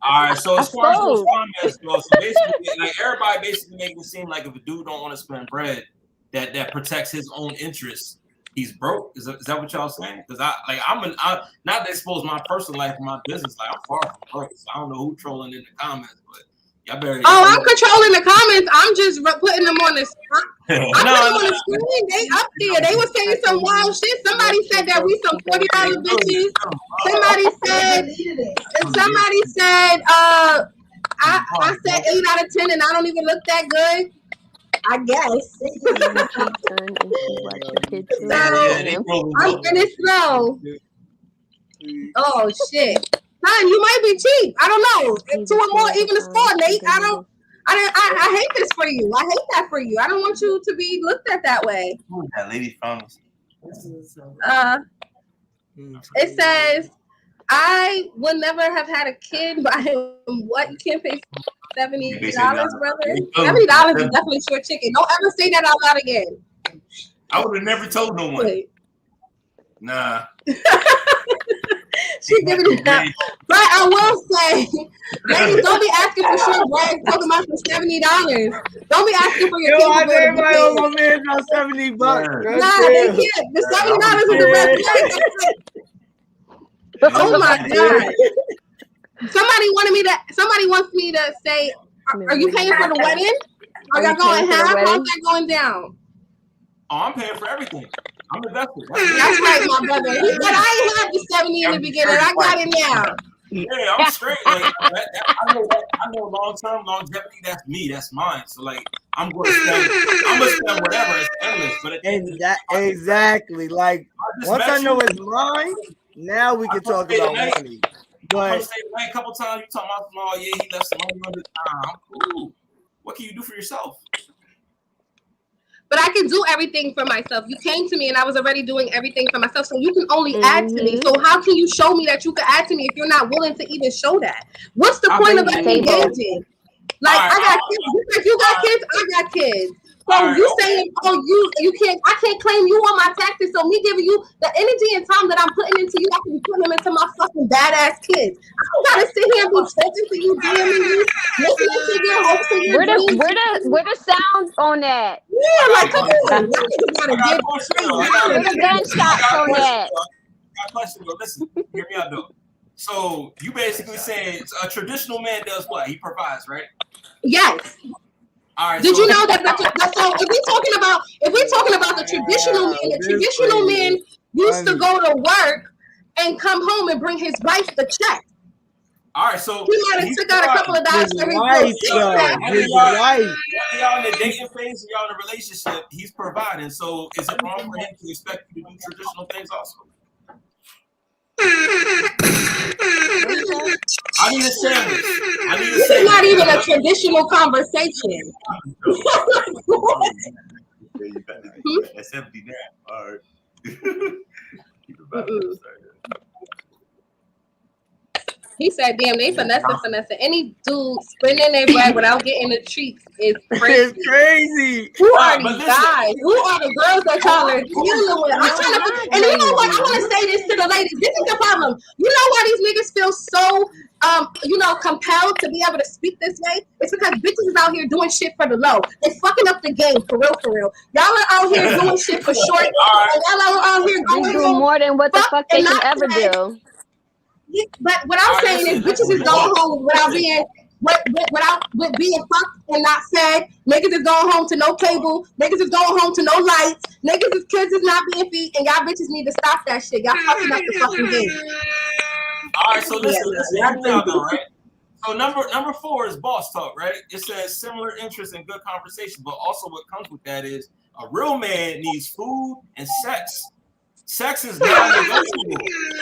All right, so as far as those comments go, so basically, like, everybody basically making it seem like if a dude don't want to spend bread, that protects his own interests, he's broke. Is that what y'all saying? Because I'm not to expose my personal life and my business. Like, I'm far from broke, so I don't know who trolling in the comments, but y'all better. I'm controlling the comments. I'm just putting them on the spot. I'm on the screen. They up there. They were saying some wild shit. Somebody said that we some $40 bitches. Somebody said I said 8 out of 10 and I don't even look that good. I guess. So I'm finished slow. Oh shit. Son, you might be cheap. I don't know. 2 or more, even a score, Nate. I hate this for you. I hate that for you. I don't want you to be looked at that way. Ooh, that lady promise. It says, I would never have had a kid, but what? You can't pay $70, brother? $70 is definitely short chicken. Don't ever say that out loud again. I would have never told no one. Wait. Nah. She giving it up. But I will say, ladies, don't be asking for short bread talking about some $70. Don't be asking for your I gave my old man about $70. Nah, they can't. The $70 is the best. Oh my god. Somebody wants me to say, are you paying for the wedding? Are y'all going half? How's that going down? Oh, I'm paying for everything. I'm invested. That's right, my brother. He said I ain't had the 70 in the beginning. I got it now. Yeah, I'm straight. Like, I know long-term longevity. That's me. That's mine. So like, I'm gonna spend whatever. It's endless. But at the end of the day, exactly. Like once I know it's mine, now we can talk about money. But a couple times you talking about, oh yeah, he left some money on the time. I'm cool. What can you do for yourself? But I can do everything for myself. You came to me and I was already doing everything for myself. So you can only add to me. So how can you show me that you can add to me if you're not willing to even show that? What's the point of us engaging? Like, I got kids. You got kids, I got kids. So you saying, oh, you can't, I can't claim you on my taxes. So me giving you the energy and time that I'm putting into you, I can be putting them into my fucking badass kids. I don't gotta sit here and be talking to you, DMing you, listening to your hopes and your dreams. Where the sound on that? Yeah, like come on. Where the gunshots on that? Question, but listen, hear me out though. So you basically saying a traditional man does what? He provides, right? Yes. All right, Did you know that? So if we're talking about the traditional man used to go to work and come home and bring his wife the check. All right, so he might have took out a couple of dollars for his wife. Y'all in the dating phase, y'all in a relationship. He's providing. So is it wrong for him to expect you to do traditional things also? I need a sandwich. This is not even a traditional conversation. That's empty now. All right. He said, damn, they finessing. Any dude spending their bread without getting the treats is crazy. It's crazy. Who are these guys? Who are the girls that y'all are dealing with? And you know what? I want to say this to the ladies. This is the problem. You know why these niggas feel so compelled to be able to speak this way? It's because bitches is out here doing shit for the low. They're fucking up the game for real. Y'all are out here doing shit for short. And y'all are out here going do more than what the fuck they can ever do. Yeah, but what I'm saying is bitches is going home without being being fucked and not fed. Niggas is going home to no cable. Niggas is going home to no lights. Niggas' kids is not being fed, and y'all bitches need to stop that shit. Y'all fucking up the fucking game. All right, so listen, right? So number 4 is boss talk, right? It says similar interests and good conversation, but also what comes with that is a real man needs food and sex. Sex is non-negotiable.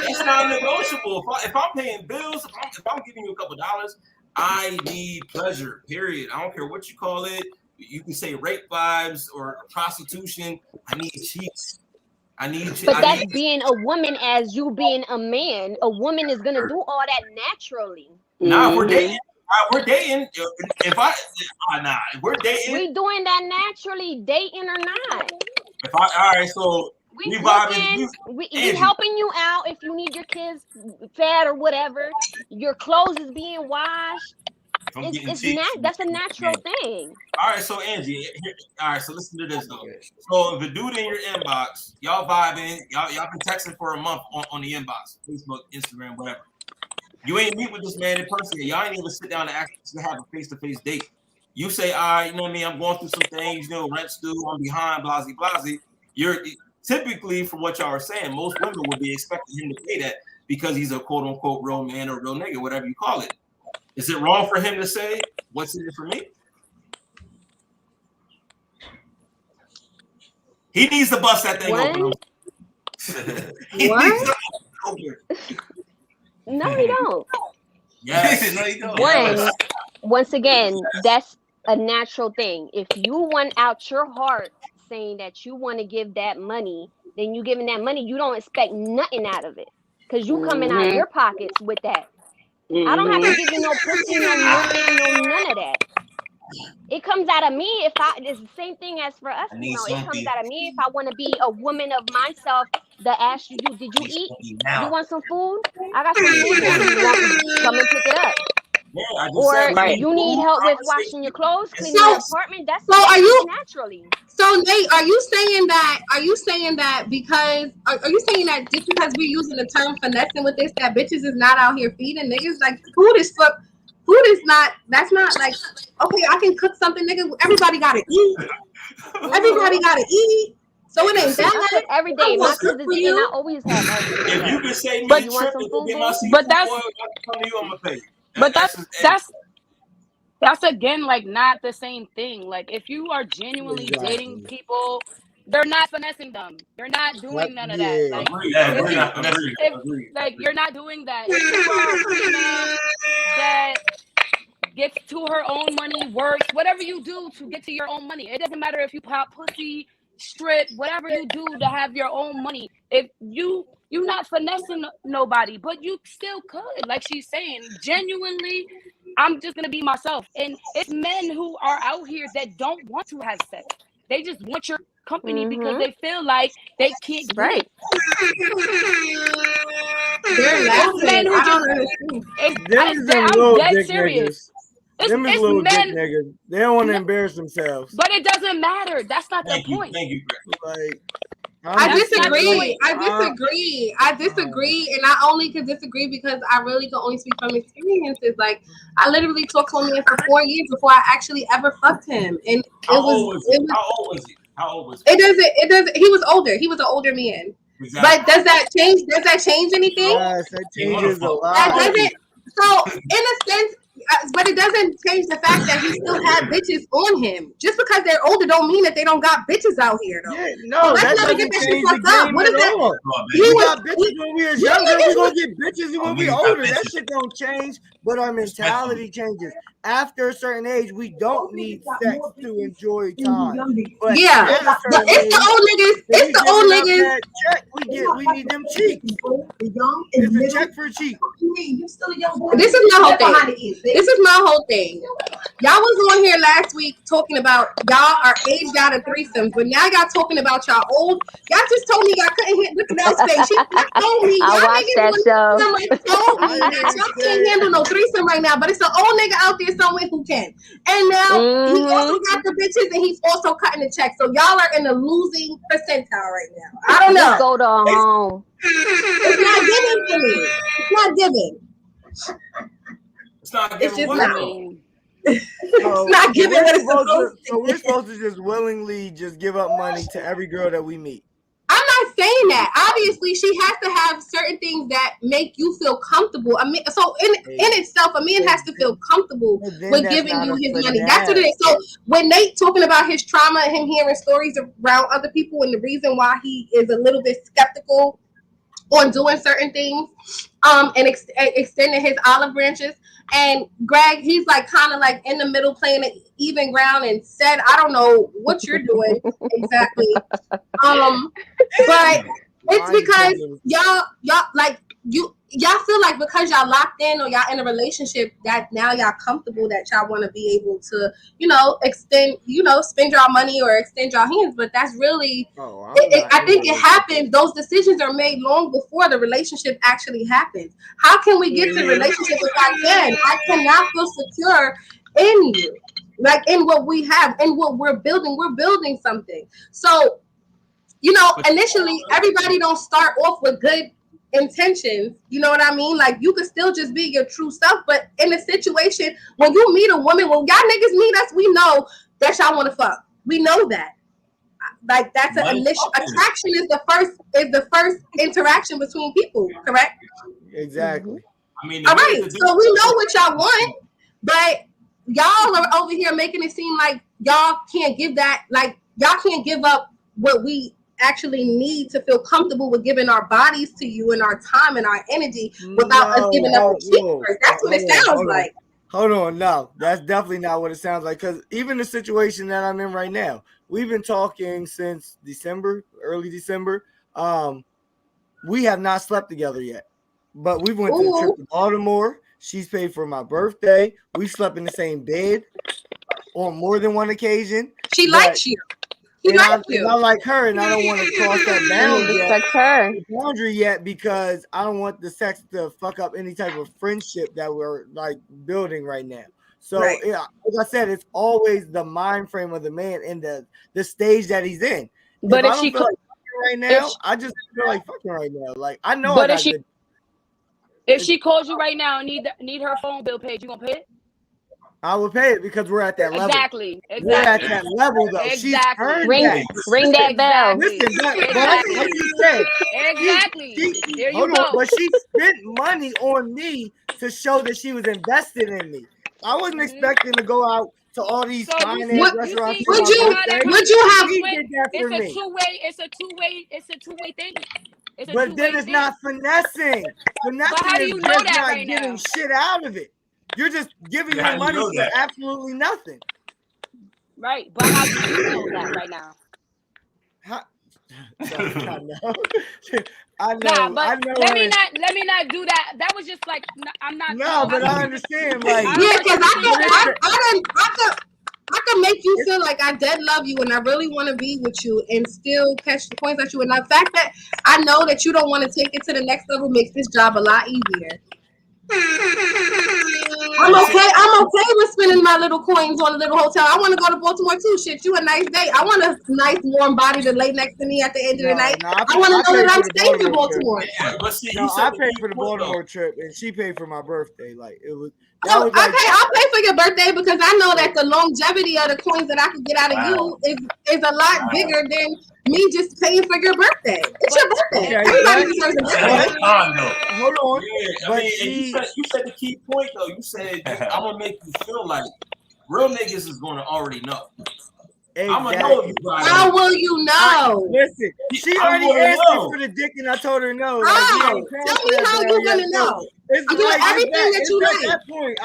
It's non-negotiable. If I'm paying bills, if I'm giving you a couple dollars, I need pleasure, period. I don't care what you call it. You can say rape vibes or prostitution. I need cheeks. But that's being a woman as you being a man. A woman is going to do all that naturally. Nah, we're dating. We're dating. We're dating. We doing that naturally, dating or not. All right, so we helping you out if you need your kids fed or whatever. Your clothes is being washed. That's a natural thing. All right, so Angie, so listen to this though. So if a dude in your inbox, y'all vibing, y'all been texting for a month on the inbox, Facebook, Instagram, whatever. You ain't meet with this man in person. Y'all ain't even sit down and actually have a face-to-face date. You say, all right, you know what I mean? I'm going through some things, rent's due, I'm behind, blasey. You're typically, from what y'all are saying, most women would be expecting him to pay that because he's a quote-unquote real man or real nigga, whatever you call it. Is it wrong for him to say, what's in it for me? He needs to bust that thing open. What? No, he don't. Yes. No, he don't. Once again, that's a natural thing. If you want out your heart saying that you want to give that money, then you giving that money, you don't expect nothing out of it because you coming out of your pockets with that. I don't have to give you no pussy, no nothing, no none of that. It comes out of me it's the same thing as for us. It comes out of me if I want to be a woman of myself that asks you, did you eat? You want some food? I got some food for you. Come and pick it up. Yeah, or you need help with washing your clothes, cleaning your apartment. That's naturally. So Nate, are you saying that because are you saying that just because we're using the term finessing with this, that bitches is not out here feeding niggas? Like food is not, that's not like, okay, I can cook something, nigga. Everybody gotta eat. Everybody gotta eat. So it ain't that every day. My kids is eating. I always have. If you can say me, but you want some food? but that's come to you, I'm gonna pay. But that's That's again like not the same thing. Like if you are genuinely dating people, they're not finessing them. You're not doing none of that. Like you're not doing that. If you are a female that gets to her own money, works, whatever you do to get to your own money. It doesn't matter if you pop pussy, strip, whatever you do to have your own money. If you're not finessing nobody, but you still could. Like she's saying, genuinely, I'm just gonna be myself. And it's men who are out here that don't want to have sex. They just want your company because they feel like they can't get it. They're laughing. Men who I'm dead serious. Them is little dick niggas. They don't want to embarrass themselves. But it doesn't matter. That's not the point. Thank you. Like, I disagree. I disagree, and I only can disagree because I really can only speak from experiences. Like, I literally talked to a man for 4 years before I actually ever fucked him, and How old was he? It doesn't. He was older. He was an older man. Exactly. But does that change? Does that change anything? Yes, that changes a lot. That doesn't. So, in a sense. But it doesn't change the fact that he still had bitches on him. Just because they're older don't mean that they don't got bitches out here, though. Yeah, no, that doesn't change the game at all. We got bitches when we was younger. We're going to get bitches when we older. That shit don't change, but our mentality changes. After a certain age, we don't need sex to enjoy time. But yeah, but it's the old niggas. It's the old niggas. Check we need them cheeks. It's a check for a cheek. This is my whole thing. This is my whole thing. Y'all was on here last week talking about y'all are aged out of threesomes, but now y'all talking about y'all old. Y'all just told me y'all couldn't hit. Look at that face. She told me I watched that show. Told me that y'all can't handle no threesome right now, but it's an old nigga out there somewhere who can. And now he also got the bitches, and he's also cutting the check. So y'all are in the losing percentile right now. I don't know. Just go to home. It's not giving for me. It's not giving. It's not giving. It's just not. It's not giving what it's supposed to. So we're supposed to just willingly just give up money to every girl that we meet. I'm not saying that. Obviously, she has to have certain things that make you feel comfortable. I mean, so in itself, a man has to feel comfortable with giving you his money. That's what it is. So when Nate talking about his trauma and him hearing stories around other people, and the reason why he is a little bit skeptical on doing certain things, and extending his olive branches. And Greg, he's like kind of like in the middle, playing an even ground, and said, "I don't know what you're doing exactly." But it's because y'all like y'all feel like because y'all locked in or y'all in a relationship that now y'all comfortable that y'all want to be able to, extend, spend y'all money or extend y'all hands. But that's really, I think it happens. Those decisions are made long before the relationship actually happens. How can we get to a relationship if I cannot feel secure in you, like in what we have and what we're building? We're building something. So, initially everybody don't start off with good intentions, you know what I mean? Like you could still just be your true self, but in a situation when you meet a woman, when y'all niggas meet us, we know that y'all want to fuck. We know that. Like that's an initial attraction is the first interaction between people, correct? Exactly. I mean, all right. So we know what y'all want, but y'all are over here making it seem like y'all can't give that. Like y'all can't give up what we actually need to feel comfortable with giving our bodies to you and our time and our energy without us giving up a cheek first. That's what it sounds like. Hold on, no, that's definitely not what it sounds like. Because even the situation that I'm in right now, we've been talking since December, early December. We have not slept together yet, but we went to the trip to Baltimore. She's paid for my birthday. We slept in the same bed on more than one occasion. She likes you. I like her, and I don't want to cross that boundary yet because I don't want the sex to fuck up any type of friendship that we're like building right now. So, yeah, like I said, it's always the mind frame of the man and the stage that he's in. But if she feel like fucking right now, I just feel like fucking right now. Like I know. But if she calls you right now and need her phone bill paid, you gonna pay it? I would pay it because we're at that level. Exactly. We're at that level, though. Exactly. Ring that bell. Listen, like you said. Exactly. There you go. But she spent money on me to show that she was invested in me. I wasn't expecting to go out to all these fine restaurants. Would you have? He did that for me. It's a two-way thing. But then it's not finessing. Finessing is just not getting shit out of it. You're just giving your money for absolutely nothing. Right, but how do you know that right now? I know. Let me not do that. That was just like I'm not. No, but I understand. Like, yeah, because I can make you feel like I dead love you and I really want to be with you and still catch the points at you. And the fact that I know that you don't want to take it to the next level makes this job a lot easier. I'm okay with spending my little coins on a little hotel. I want to go to Baltimore too. Shit, you a nice day. I want a nice warm body to lay next to me at the end of the night. I want to know that I'm safe in Baltimore. Yeah, but see, I paid for the Baltimore trip and she paid for my birthday. Like it was. I'll pay for your birthday because I know that the longevity of the coins that I could get out of you is a lot bigger than me just paying for your birthday. It's your birthday. Everybody deserves a birthday. Hold on. Yeah, I mean, you said the key point though. You said I'm gonna make you feel like real niggas is gonna already know. Exactly. I'm gonna know if you. How will you know? Listen, she already asked me for the dick, and I told her no. Tell me how you gonna know. It's I'm doing everything that you like. At that point,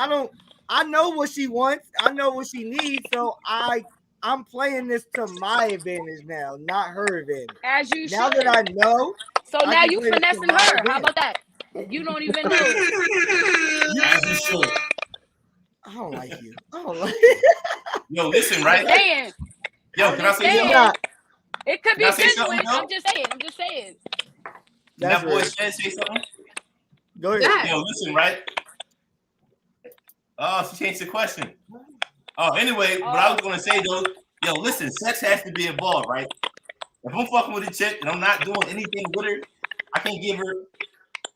I know what she wants. I know what she needs. So I'm playing this to my advantage now, not her advantage. As you now should. that I know. So now you finessing her. How about that? You don't even know. As you should. I don't like you. I don't like. Yo, listen, right? Saying. Yo, can I say something? It could be genuine. I'm just saying. That boy said say something. Go ahead. Yo, listen, right? Oh, she changed the question. Oh, anyway, what I was gonna say though, yo, listen, sex has to be involved, right? If I'm fucking with a chick and I'm not doing anything with her, I can't give her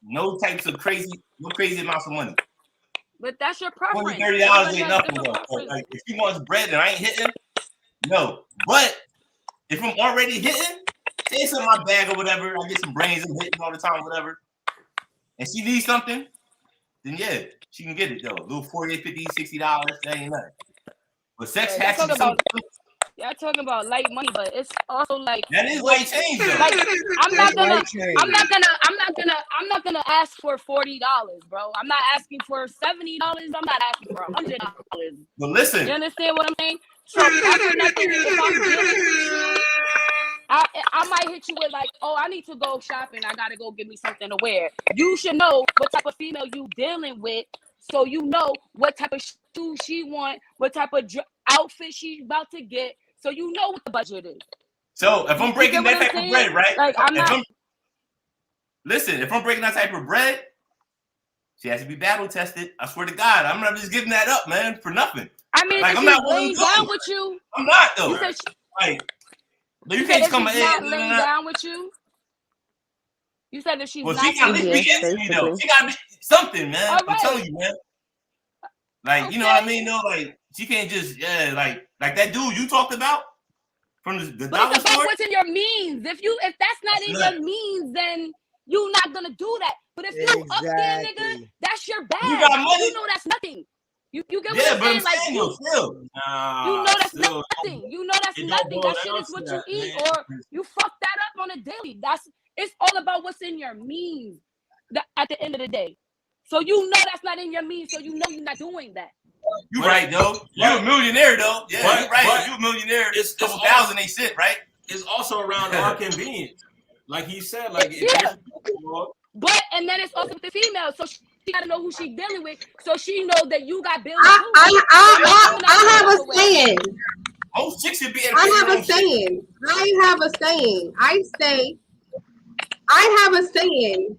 no crazy amounts of money. But that's your preference. $20-$30 ain't nothing though. Like, if she wants bread and I ain't hitting, no. But if I'm already hitting, say it's in my bag or whatever, I get some brains and hitting all the time, whatever. And she needs something, then yeah, she can get it though. A little $48, $50, $60, that ain't nothing. But sex has to be something. Y'all talking about light money, but it's also like that is light change though. Like I'm not gonna ask for $40, bro. I'm not asking for $70. I'm not asking for $100. But listen, you understand what I'm saying? So after nothing, if I'm dealing with you, I might hit you with like, oh, I need to go shopping. I gotta go get me something to wear. You should know what type of female you dealing with, so you know what type of shoes she want, what type of outfit she's about to get, so you know what the budget is. So if I'm breaking that type of bread, right? Like listen, if I'm breaking that type of bread, she has to be battle tested. I swear to God, I'm not just giving that up, man, for nothing. I mean, like, I'm not laying down with you. I'm not though. You you can't just come in. Not laying down with you. You said that she's not. She got to be me though. She got to be something, man. Right. I'm telling you, man. Like, you know what I mean? Though, like she can't just like that dude you talked about from the dollar it's about store. What's in your means? If that's not in your means, then you're not gonna do that. But if you up there, nigga, that's your bag. You got money. You know that's nothing. You get what I'm saying? Like you know that's nothing. You know that's nothing. That shit is what you eat, or you fuck that up on a daily. It's all about what's in your means. At the end of the day, so you know that's not in your means. So you know you're not doing that. You right though. You're a millionaire though. Yeah, you're right. You're a millionaire. It's a couple thousand they sit right. It's also around our convenience, like he said. Like but and then it's also the female. So she gotta know who she's dealing with, so she knows that you got bills. I have a saying. Oh, chicks should be. I have a saying. I say. I have a saying.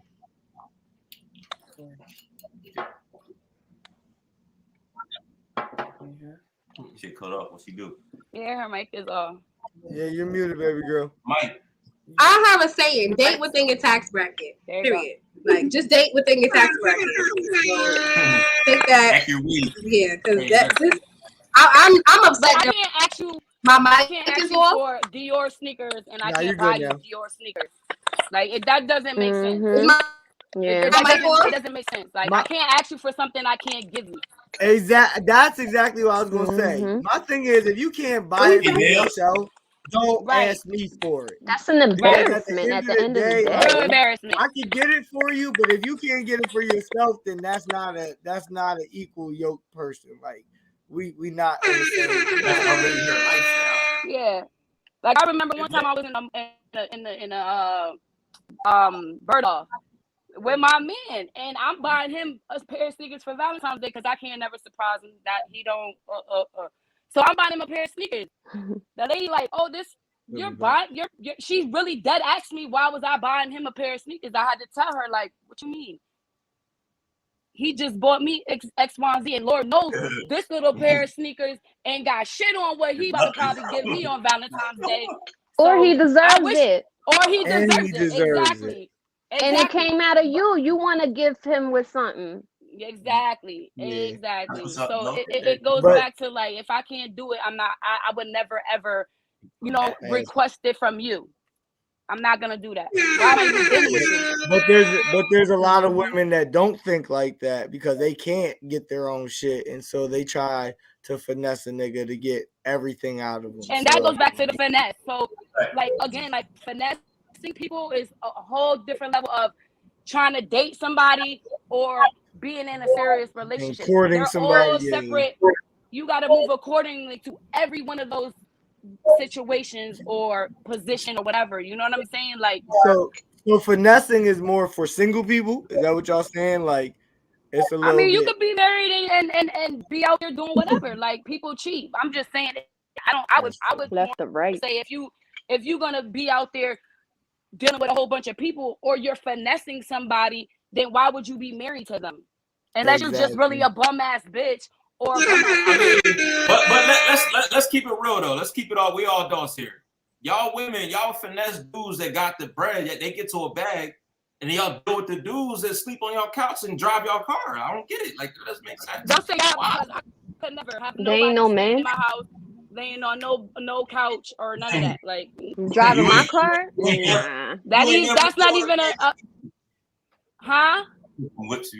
She cut off. What she do? Yeah, her mic is off. Yeah, you're muted, baby girl. Mike. I have a saying: date within your tax bracket. Period. Like, just date within your tax bracket. Take that. Yeah, because that's. I'm upset. I can't ask you. My mic is off. For Dior sneakers, and I can't buy you Dior sneakers. Like that doesn't make sense. Yeah. It doesn't make sense. Like I can't ask you for something I can't give you. That's exactly what I was gonna say. My thing is, if you can't buy it for yourself, don't ask me for it. That's an embarrassment at the end of the day. Real embarrassment. I can get it for you, but if you can't get it for yourself, then that's not an equal yoke person. Like we not in the same. That's already your lifestyle. Yeah. Like I remember one time I was in a bird off with my man, and I'm buying him a pair of sneakers for Valentine's Day because I can't never surprise him that he don't. So I'm buying him a pair of sneakers. The lady like, oh, this you're buying. She really dead asked me why was I buying him a pair of sneakers. I had to tell her like, what you mean? He just bought me X, Y, and Z, and Lord knows this little pair of sneakers ain't got shit on what he about to probably give me on Valentine's Day. So or he deserves it. Or he deserves it. Exactly. And it came out of you. You want to gift him with something. Exactly. So it goes back to like, if I can't do it, I would never ever, request it from you. I'm not gonna do that. Why am I even dealing with you? But there's a lot of women that don't think like that because they can't get their own shit, and so they try to finesse a nigga to get everything out of them. And that goes back to the finesse. So like again, like finessing people is a whole different level of trying to date somebody or being in a serious relationship. They're all separate. You got to move accordingly to every one of those situations or position or whatever. You know what I'm saying? Like so finessing is more for single people. Is that what y'all saying? Like it's a little. I mean, you could be married and be out there doing whatever. Like people cheat. I'm just saying. I would left to right. Say if you're gonna be out there dealing with a whole bunch of people or you're finessing somebody, then why would you be married to them? Unless you're just really a bum ass bitch. Or but let's keep it real though. Let's keep it all. We all adults here. Y'all women, y'all finesse dudes that got the bread. That they get to a bag, and y'all deal with the dudes that sleep on y'all couch and drive y'all car. I don't get it. Like that doesn't make sense. Don't say that because I could never have they ain't no man in my house. They ain't on no couch or none of that. Like driving my car. Nah. That's not even a huh?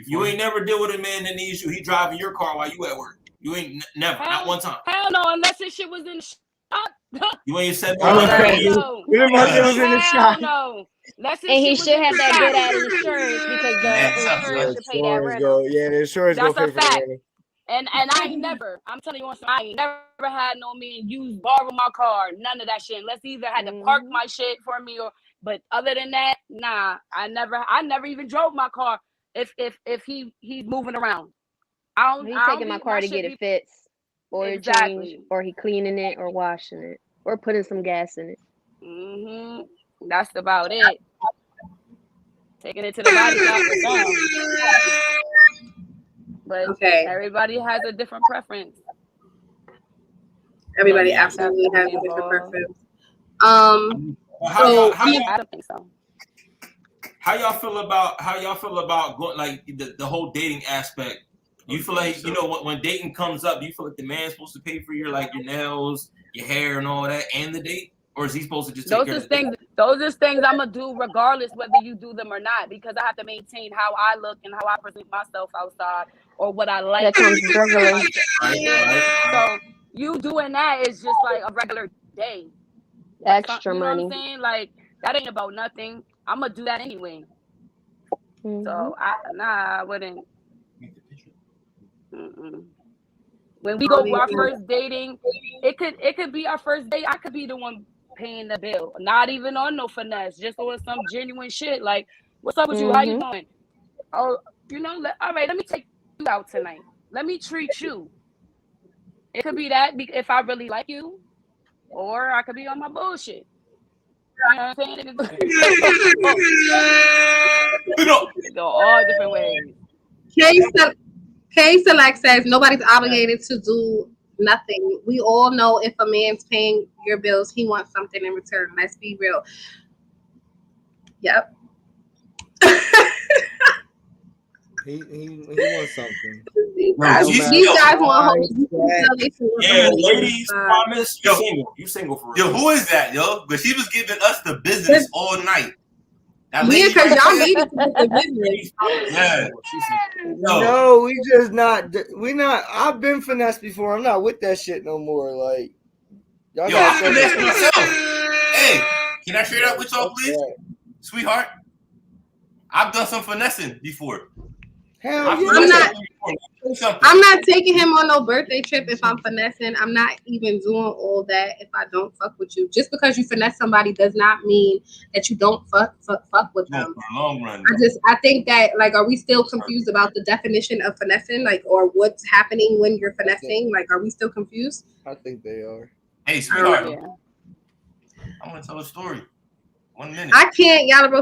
You ain't never deal with a man that needs you. He driving your car while you at work. You ain't never, not one time. Hell no, unless this shit was in the shop. You ain't said no. And he should have that good ass insurance because the insurance should pay that rental. The insurance that's go pay a fact. For the and I ain't never. I'm telling you, I ain't never had no man borrow my car. None of that shit. Unless he either had to park my shit for me or. But other than that, nah. I never even drove my car. If he's moving around, he's taking my car to get it fixed, or change, or he cleaning it, or washing it, or putting some gas in it. That's about it. Taking it to the body shop or something. But everybody has a different preference. Everybody absolutely has a different preference. I don't think so. How y'all feel about going like the whole dating aspect? You feel like when dating comes up, do you feel like the man's supposed to pay for your nails, your hair, and all that, and the date, or is he supposed to just take care of things? Those are things I'm gonna do regardless whether you do them or not, because I have to maintain how I look and how I present myself outside or what I like. That comes regular. So you doing that is just like a regular day. Extra money. You know what I'm saying? Like that ain't about nothing. I'm gonna do that anyway. So I wouldn't. When we go our first dating, it could be our first date. I could be the one paying the bill, not even on no finesse, just on some genuine shit. Like, what's up with you? How you doing? Oh, all right. Let me take you out tonight. Let me treat you. It could be that if I really like you, or I could be on my bullshit. You know what I'm saying? Go all different ways. K Select says nobody's obligated to do nothing. We all know if a man's paying your bills, he wants something in return. Let's be real. Yep. He wants something. These guys want ladies, promise. You single for real. Yo, who is that, yo? But she was giving us the business all night. Because y'all needed to get the business. Yeah. No, we just not. We not. I've been finessed before. I'm not with that shit no more. Like, y'all I finessed myself. Hey, can I share that with y'all, please, sweetheart? I've done some finessing before. Hell yeah. I'm not taking him on no birthday trip if I'm finessing. I'm not even doing all that if I don't fuck with you. Just because you finesse somebody does not mean that you don't fuck with them. For a long run. I think that, like, are we still confused about the definition of finessing, like, or what's happening when you're finessing? Like, are we still confused? I think they are. Hey, sweetheart, I want to tell a story. 1 minute. I can't, y'all, bro.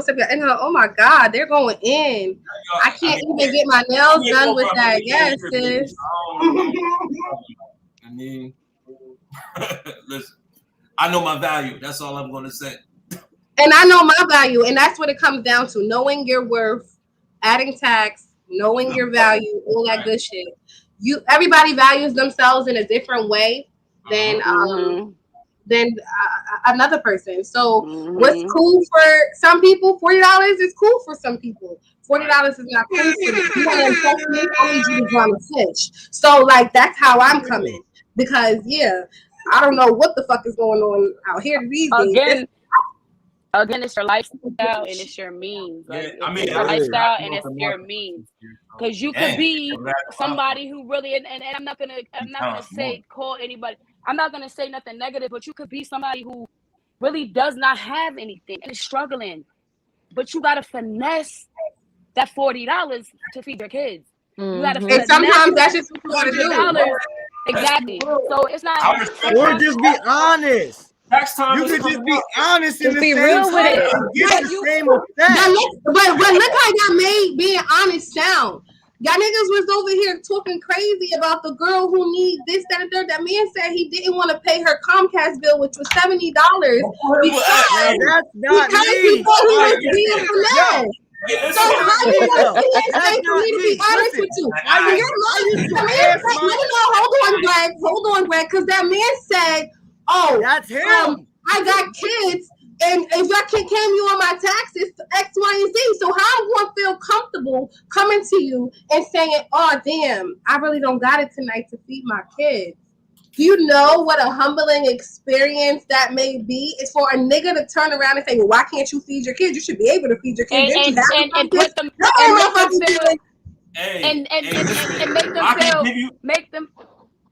Oh my God, they're going in. I can't even get my nails done with that. Yes, sis. I mean, listen, I know my value. That's all I'm going to say. And I know my value, and that's what it comes down to: knowing your worth, adding tax, knowing your value, all that good shit. Everybody values themselves in a different way than another person. So what's cool for some people, $40 is cool for some people. $40 is not cool for you. You want to impress me, I need you to draw a switch. So, like, that's how I'm coming. Because, I don't know what the fuck is going on out here these days. Again, it's your lifestyle and it's your means. Like, it's your lifestyle and it's your means. Because you could be somebody who really, and I'm not gonna call anybody. I'm not gonna say nothing negative, but you could be somebody who really does not have anything and is struggling, but you gotta finesse that $40 to feed your kids. You gotta and sometimes that's just what you gotta do. Exactly. So it's not. Or just be honest. You could just be honest and be real with it. Get the same effect. But look how y'all made being honest sound. Y'all niggas was over here talking crazy about the girl who need this, that, and third. That man said he didn't want to pay her Comcast bill, which was $70. That's not me. He thought he was being finessed. So how you want to me to be honest with you? Hold on, Greg, because that man said, "Oh, that's him. I got kids, and if y'all can't claim you on my taxes, X, Y, and Z. So how I'm gonna feel comfortable coming to you and saying, "Oh, damn, I really don't got it tonight to feed my kids." Do you know what a humbling experience that may be? It's for a nigga to turn around and say, "Well, why can't you feed your kids? You should be able to feed your kids." And put them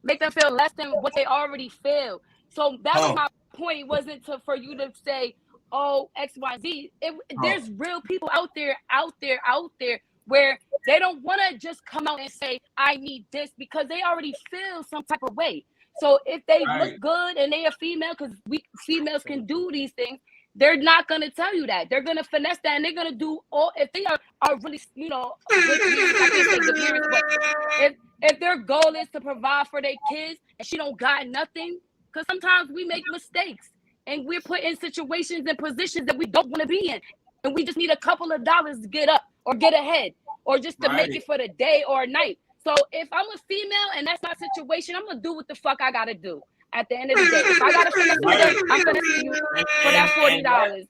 make them feel less than what they already feel. So that was my point. It wasn't for you to say, "Oh, X, Y, Z." There's real people out there where they don't want to just come out and say, "I need this," because they already feel some type of way. So if they look good and they are female, because we females can do these things, they're not gonna tell you that. They're gonna finesse that, and they're gonna do all. If they are really, good parents, I can't say good parents, but if their goal is to provide for their kids and she don't got nothing, because sometimes we make mistakes and we're put in situations and positions that we don't want to be in, and we just need a couple of dollars to get up or get ahead or just to make it for the day or night. So if I'm a female and that's my situation, I'm gonna do what the fuck I gotta do. At the end of the day, if I gotta finesse you, I'm gonna see you for that $40. It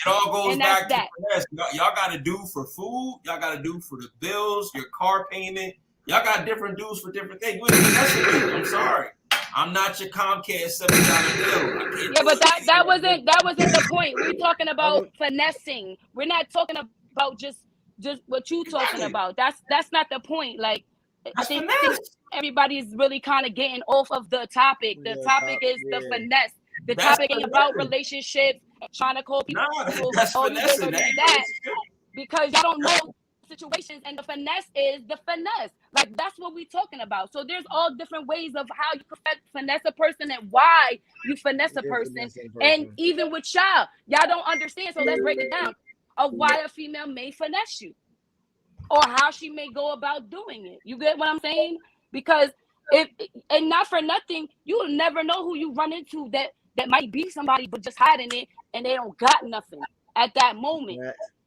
all goes back to finesse. Y'all gotta do for food. Y'all gotta do for the bills, your car payment. Y'all got different dues for different things. I'm sorry, I'm not your Comcast $70 bill. Yeah, but that wasn't the point. We're talking about finessing. We're not talking about just what you talking about. That's not the point. Like, I think everybody's really kind of getting off of the topic. The topic is the finesse. The topic ain't about relationships, trying to call people. That because y'all don't know situations, and the finesse is the finesse. Like, that's what we're talking about. So there's all different ways of how you finesse a person and why you finesse a person. And even with y'all don't understand. So let's break it down of why a female may finesse you, or how she may go about doing it. You get what I'm saying? Because and not for nothing, you'll never know who you run into that might be somebody but just hiding it and they don't got nothing at that moment.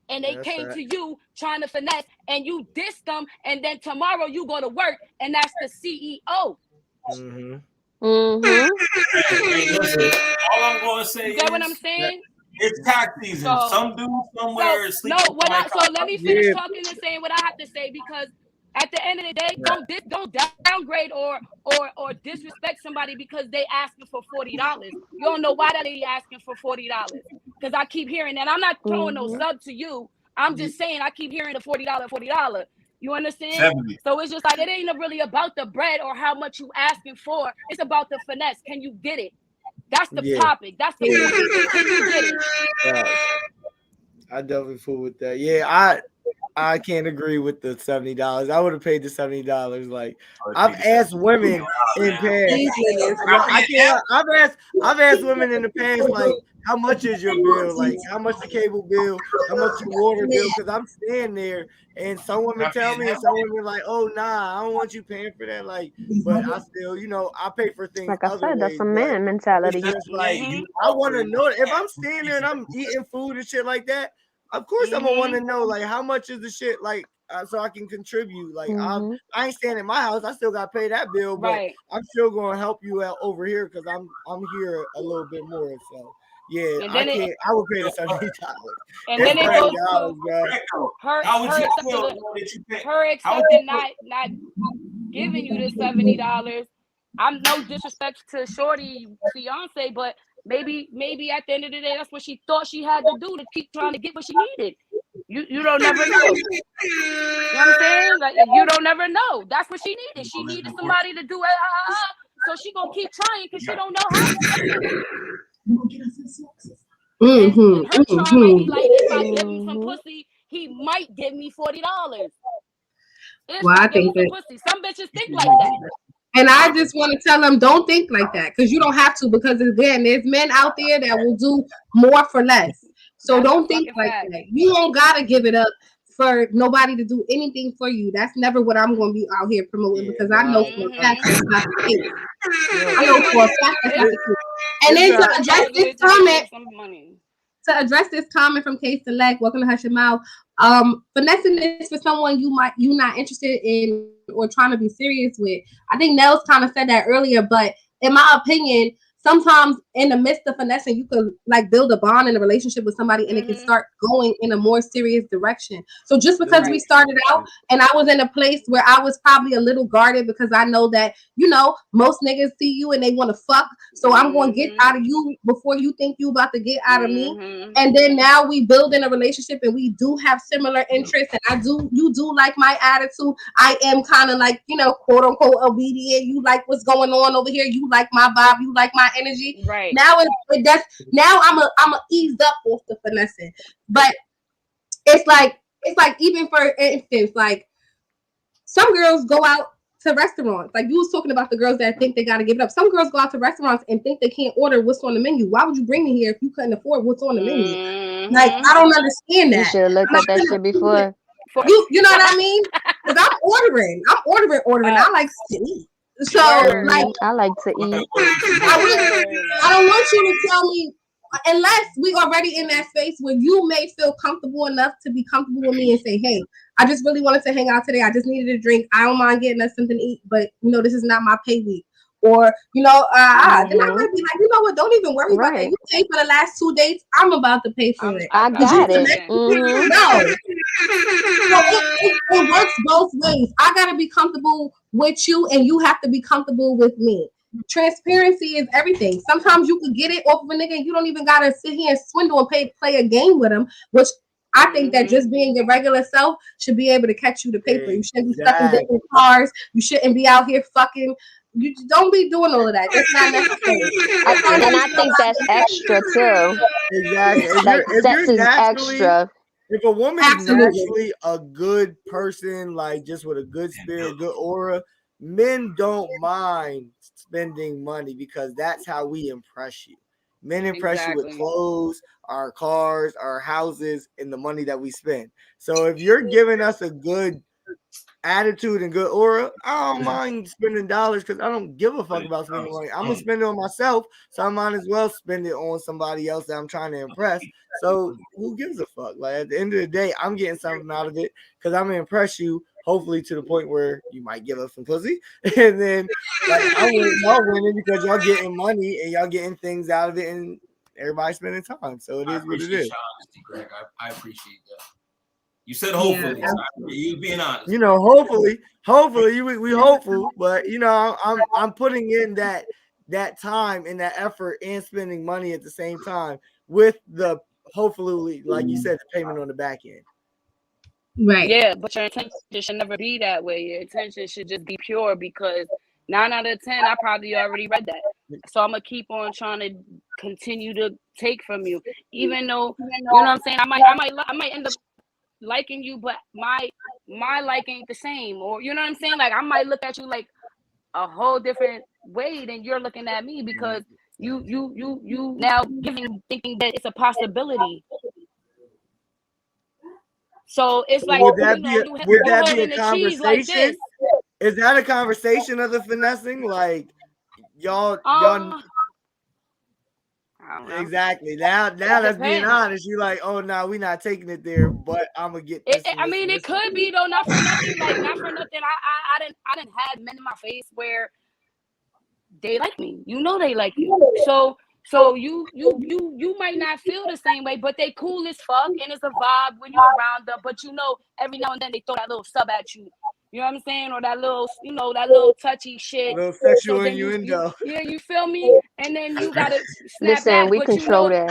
And they came to you trying to finesse and you dissed them, and then tomorrow you go to work and that's the CEO. Hey, listen, all I'm gonna say you get what I'm saying? It's tax season. So, some dudes somewhere. So let me finish talking and saying what I have to say, because at the end of the day, don't downgrade or disrespect somebody because they asking for $40. You don't know why that lady asking for $40. Because I keep hearing that. I'm not throwing no sub to you. I'm just saying I keep hearing the $40. You understand? 70. So it's just like it ain't really about the bread or how much you asking for. It's about the finesse. Can you get it? That's the topic. That's the point. Can you get it? I definitely fool with that. Yeah, I can't agree with the $70. I would have paid the $70. Like I've asked women in past. I've asked women in the past, like, how much is your bill? Like, how much the cable bill? How much your water bill? Because I'm staying there, and some women tell me, and some women like, oh nah, I don't want you paying for that. Like, but I still, I pay for things. Like I said, that's a man mentality. It's just like I want to know if I'm staying there and I'm eating food and shit like that. Of course, I'm gonna want to know, like, how much is the shit, like, so I can contribute. Like, I ain't staying in my house. I still gotta pay that bill, but I'm still gonna help you out over here because I'm here a little bit more. So yeah, I would pay the $70. And then it goes to her accepting not giving you the $70. I'm no disrespect to Shorty fiance, but maybe at the end of the day, that's what she thought she had to do to keep trying to get what she needed. You don't never know. You know what I'm saying? Like, you don't never know. That's what she needed. She needed somebody to do it. So she gonna keep trying because she don't know how. And her try might be like, if I give him some pussy, he might give me $40. Well, I think that some bitches think like that. And I just want to tell them, don't think like that, because you don't have to. Because again, there's men out there that will do more for less. So don't think like that. You don't gotta give it up for nobody to do anything for you. That's never what I'm going to be out here promoting, because I know for a fact that's not the case. I know for a fact that's not the case. And then to address this comment from Case Select, welcome to Hush Your Mouth. Finessing is for someone you not interested in or trying to be serious with. I think Nels kind of said that earlier, but in my opinion, sometimes in the midst of finessing, you could like build a bond in a relationship with somebody, and it can start going in a more serious direction. So just because we started out and I was in a place where I was probably a little guarded because I know that, most niggas see you and they want to fuck. So I'm going to get out of you before you think you about to get out of me. And then now we build in a relationship and we do have similar interests, and you do like my attitude. I am kind of like, quote unquote obedient. You like what's going on over here. You like my vibe. You like my energy. Right. Now I'm a eased up off the finessing. But it's like even for instance, like some girls go out to restaurants. Like you was talking about the girls that think they gotta give it up. Some girls go out to restaurants and think they can't order what's on the menu. Why would you bring me here if you couldn't afford what's on the menu? Like I don't understand that. You should have looked at that shit before. You know what I mean? Because I'm ordering. I like to eat. So like I like to eat. I don't want you to tell me, unless we already in that space where you may feel comfortable enough to be comfortable with me and say, hey, I just really wanted to hang out today. I just needed a drink. I don't mind getting us something to eat, but this is not my pay week. Or, then I might be like, you know what? Don't even worry about that. You pay for the last 2 dates. I'm about to pay for it. I got it. No. So it works both ways. I got to be comfortable with you, and you have to be comfortable with me. Transparency is everything. Sometimes you can get it off of a nigga and you don't even got to sit here and swindle and play a game with him, which I think that just being your regular self should be able to catch you the paper. You shouldn't be stuck in different cars. You shouldn't be out here fucking. You don't be doing all of that. That's not necessary. And I think that's extra too. Exactly. Like sex is extra. If a woman is naturally a good person, like just with a good spirit, good aura, men don't mind spending money because that's how we impress you. Men impress you with clothes, our cars, our houses, and the money that we spend. So if you're giving us a good attitude and good aura, I don't mind spending dollars because I don't give a fuck about spending money. I'm gonna spend it on myself, so I might as well spend it on somebody else that I'm trying to impress. So who gives a fuck? Like at the end of the day, I'm getting something out of it because I'm gonna impress you, hopefully to the point where you might give us some pussy, and then like y'all winning because y'all getting money and y'all getting things out of it, and everybody's spending time. So it is what it is. Your honesty, Greg. I appreciate that. You said hopefully. Yeah. So you being honest. You know, hopefully, we hopeful, but you know, I'm putting in that time and that effort and spending money at the same time with the hopefully, like you said, the payment on the back end. Right. Yeah, but your intention should never be that way. Your intention should just be pure, because 9 out of 10, I probably already read that. So I'm gonna keep on trying to continue to take from you, even though, you know what I'm saying, I might end up liking you, but my like ain't the same, or you know what I'm saying, like I might look at you like a whole different way than you're looking at me, because you now thinking that it's a possibility. So it's like, would that be a conversation? Like is that a conversation of the finessing? Like y'all exactly. Now that's being honest. You're like, oh no, we're not taking it there, but I'm gonna get this. It could be though, not for nothing. Like not for nothing. I didn't have men in my face where they like me. You know they like you. So you might not feel the same way, but they cool as fuck, and it's a vibe when you're around them. But you know, every now and then they throw that little sub at you. You know what I'm saying? Or that little, that little touchy shit. A little sexual innuendo. You feel me? And then you gotta snap back. We control that.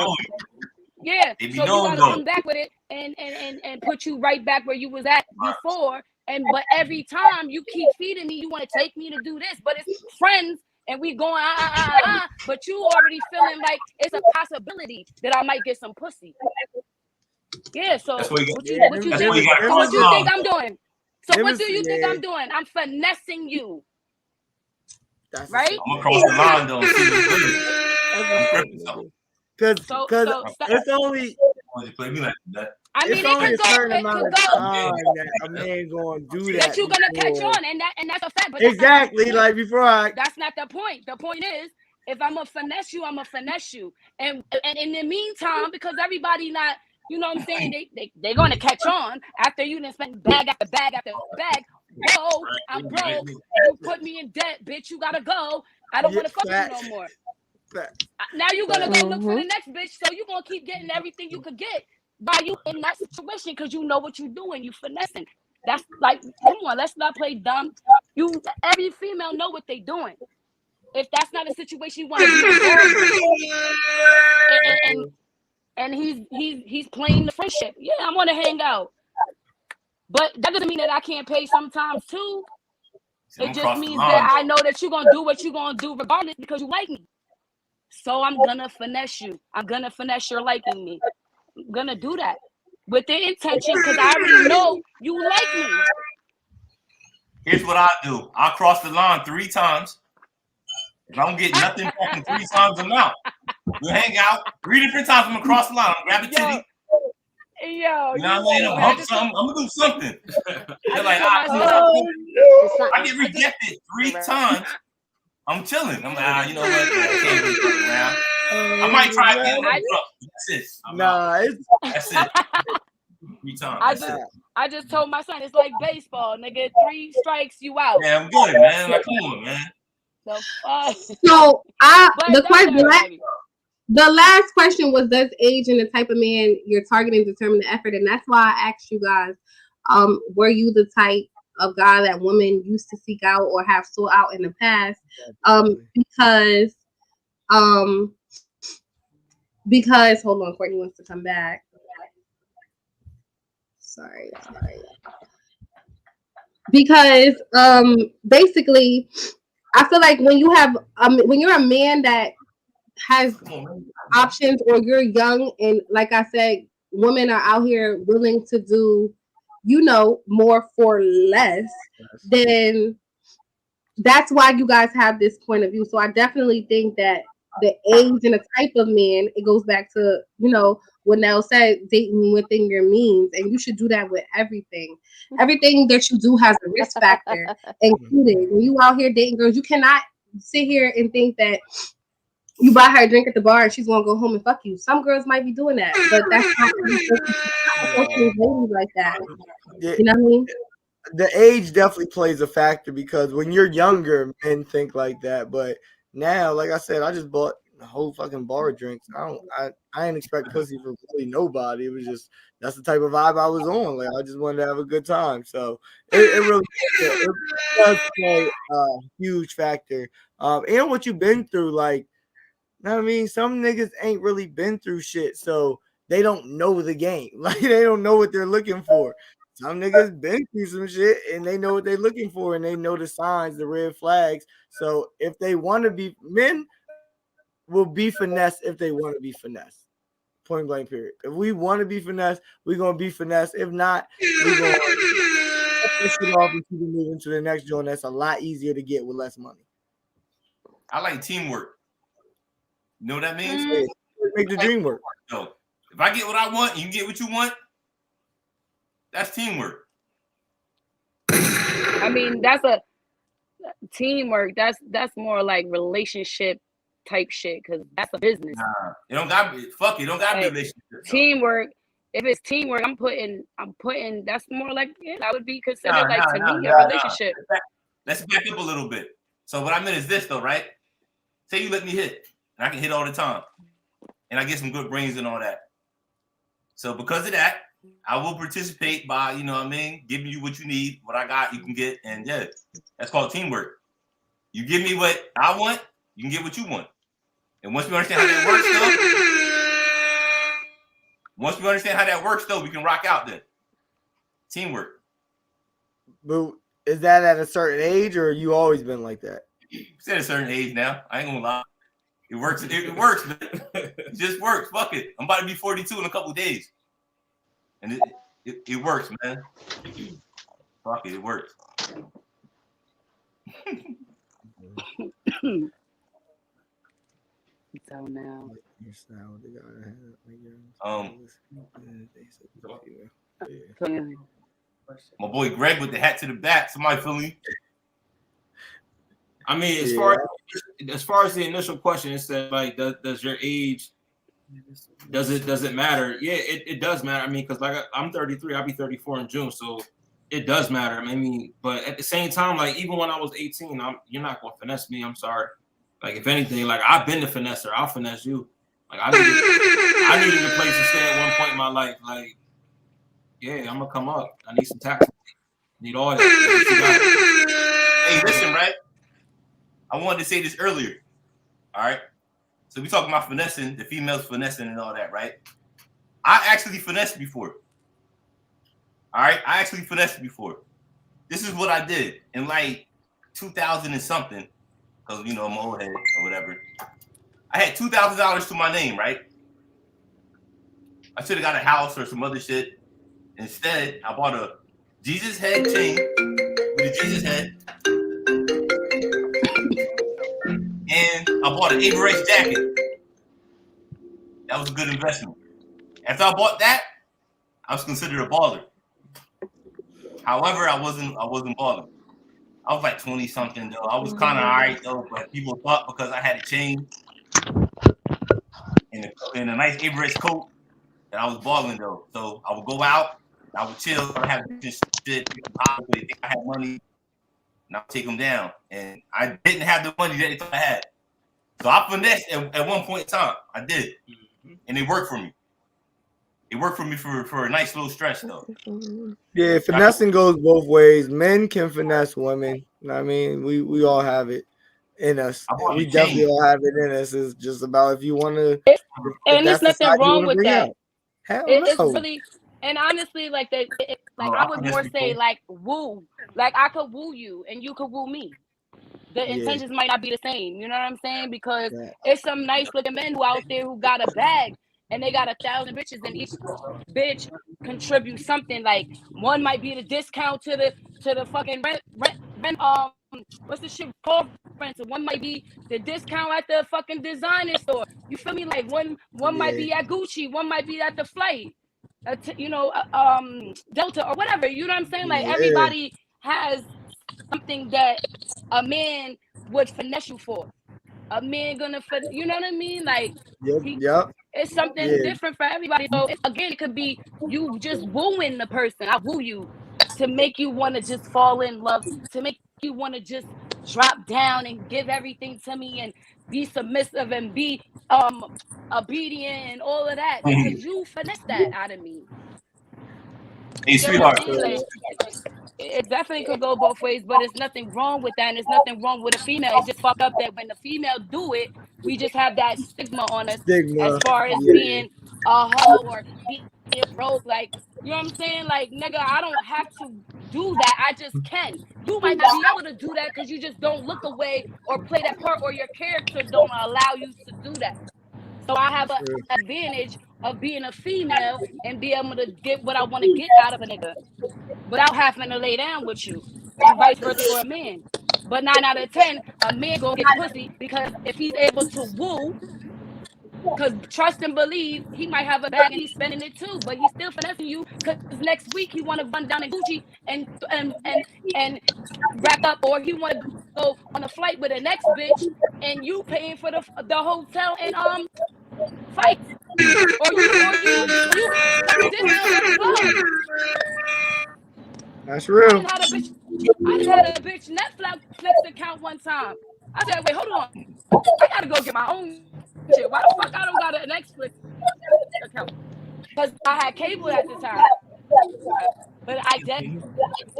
Yeah. So you gotta come back with it and put you right back where you was at before. But every time you keep feeding me, you want to take me to do this, but it's friends. And we going, but you already feeling like it's a possibility that I might get some pussy. Yeah, so what you think I'm doing? So what do you think I'm doing? I'm finessing you. That's right? I'm across the line though. Because it's only play me like that. I mean, it's only a certain amount of time that a man going to do that. That you're gonna catch on, and that's a fact. But exactly, like before that's not the point. The point is, if I'm gonna finesse you, I'm gonna finesse you, and in the meantime, because everybody not, you know what I'm saying, they're gonna catch on after you done spend bag after bag after bag. Bro, I'm broke. You put me in debt, bitch. You gotta go. I don't want to fuck you no more. Now you're gonna go look for the next bitch, so you're gonna keep getting everything you could get by you in that situation, because you know what you're doing. You finessing. That's like, come on, let's not play dumb. Every female know what they doing. If that's not a situation you want to be involved in, and he's playing the friendship, yeah, I want to hang out, but that doesn't mean that I can't pay sometimes too. It just means that I know that you're gonna do what you're gonna do regardless, because you like me. So I'm gonna finesse you. I'm gonna finesse your liking me. I'm gonna do that with the intention, because I already know you like me. Here's what I do. I'll cross the line 3 times. If I don't get nothing back in 3 times, I'm out. We'll hang out 3 different times. I'm gonna cross the line. I'm gonna grab a titty. Yo, you know what I mean? I'm gonna do something. They're like, I get rejected 3 times. I'm chilling. I'm like, you know what? I can't be fucking around. I might try again. That's it. That's it. 3 times. I just told my son, it's like baseball, nigga. 3 strikes, you out. Yeah, I'm good, man. Like, come on, man. So the last question was, does age and the type of man you're targeting determine the effort? And that's why I asked you guys, were you the type of guy that women used to seek out or have sought out in the past? Because hold on, Courtney wants to come back. Sorry. Because basically, I feel like when you're a man that has options, or you're young, and like I said, women are out here willing to do, more for less, then that's why you guys have this point of view. So I definitely think that the age and the type of man, it goes back to, what Nell said, dating within your means, and you should do that with everything. Everything that you do has a risk factor included. When you out here dating girls, you cannot sit here and think that you buy her a drink at the bar and she's gonna go home and fuck you. Some girls might be doing that, but that's not like that. You know what I mean? The age definitely plays a factor, because when you're younger, men think like that. But now, like I said, I just bought the whole fucking bar drinks. I didn't expect pussy from really nobody. It was just that's the type of vibe I was on. Like I just wanted to have a good time. So it really it does play a huge factor. And what you've been through, like, know what I mean? Some niggas ain't really been through shit, so they don't know the game. Like they don't know what they're looking for. Some niggas been through some shit and they know what they're looking for and they know the signs, the red flags. So if they want to be men will be finesse if they want to be finesse. Point blank period. If we want to be finesse, we're gonna be finesse. If not, we're gonna cut this shit off and keep it moving to the next joint that's a lot easier to get with less money. I like teamwork. You know what that means? Make the dream work. So if I get what I want, you get what you want. That's teamwork. I mean, that's a teamwork. That's more like relationship type shit because that's a business. Nah, it don't got fuck it. Don't got like, relationship. Teamwork. If it's teamwork, I'm putting. That's more like that would be considered to me a relationship. Let's back up a little bit. So what I meant is this though, right? Say you let me hit, and I can hit all the time, and I get some good brains and all that. So because of that, I will participate by, you know what I mean, giving you what you need, what I got, you can get, and yeah, that's called teamwork. You give me what I want, you can get what you want. And once we understand how that works, though, we can rock out then. Teamwork. But is that at a certain age, or you always been like that? It's at a certain age now. I ain't gonna lie. It works. It works, man. It just works. Fuck it. I'm about to be 42 in a couple of days. And it works, man. Fuck it, it works. So now. My boy Greg with the hat to the back. Somebody feel me? I mean, as far as the initial question, it said like, does your age does it matter? Yeah, it does matter. I mean, because like I'm 33, I'll be 34 in June, so it does matter. I mean, but at the same time, like even when I was 18, you're not gonna finesse me. I'm sorry. Like if anything, like I've been the finesser. I'll finesse you. Like I needed a place to stay at one point in my life. Like, yeah, I'm gonna come up. I need some taxes. Need all that. Hey, listen, right? I wanted to say this earlier. All right. So we talking about finessing, the females finessing and all that, right? I actually finessed before. All right. I actually finessed before. This is what I did in like 2000 and something. Because, you know, I'm old head or whatever. I had $2,000 to my name, right? I should have got a house or some other shit. Instead, I bought a Jesus head chain with a Jesus head. And I bought an Avirex jacket. That was a good investment. After I bought that, I was considered a baller. However, I wasn't balling. I was like 20 something though. I was kind of all right though, but people thought because I had a chain and a nice Avirex coat that I was balling though. So I would go out, I would chill, I would have shit, they think I had money, and I would take them down. And I didn't have the money that they thought I had. So I finessed at one point in time. I did. And it worked for me. It worked for me for a nice little stretch though. Yeah, finessing goes both ways. Men can finesse women. I mean, we all have it in us. We definitely all have it in us. It's just about if you want to. And there's nothing wrong with that. It's no. really, and honestly, like I would more say like woo. Like I could woo you and you could woo me. The intentions might not be the same. You know what I'm saying? Because it's some nice looking men who out there who got a bag. And they got 1,000 bitches, and each bitch contributes something. Like one might be the discount to the fucking rent. What's the shit called? Rent. So one might be the discount at the fucking designer store. You feel me? Like one might be at Gucci, one might be at the flight, Delta or whatever. You know what I'm saying? Like everybody has something that a man would finesse you for. A man gonna, you know what I mean? Like, it's something different for everybody. So again, it could be you just wooing the person. I woo you to make you want to just fall in love, to make you want to just drop down and give everything to me and be submissive and be obedient and all of that because you finessed that out of me. Hey, sweetheart. It definitely could go both ways, but there's nothing wrong with that, and there's nothing wrong with a female. It's just fucked up that when the female do it, we just have that stigma on us as far as being a hoe or being broke. Like, you know what I'm saying? Like, nigga, I don't have to do that. I just can. You might not be able to do that because you just don't look away or play that part, or your character don't allow you to do that. So I have an advantage of being a female and be able to get what I want to get out of a nigga without having to lay down with you, and vice versa for a man. But 9 out of 10, a man gonna get pussy because if he's able to woo, because trust and believe, he might have a bag and he's spending it too, but he's still finessing you because next week he want to run down in Gucci and wrap up, or he want to go on a flight with the next bitch and you paying for the hotel and flights, or you dinner or club. That's real. I just had a bitch Netflix account one time. I said, wait, hold on. I gotta go get my own shit. Why the fuck I don't got a Netflix account? Because I had cable at the time. But I did.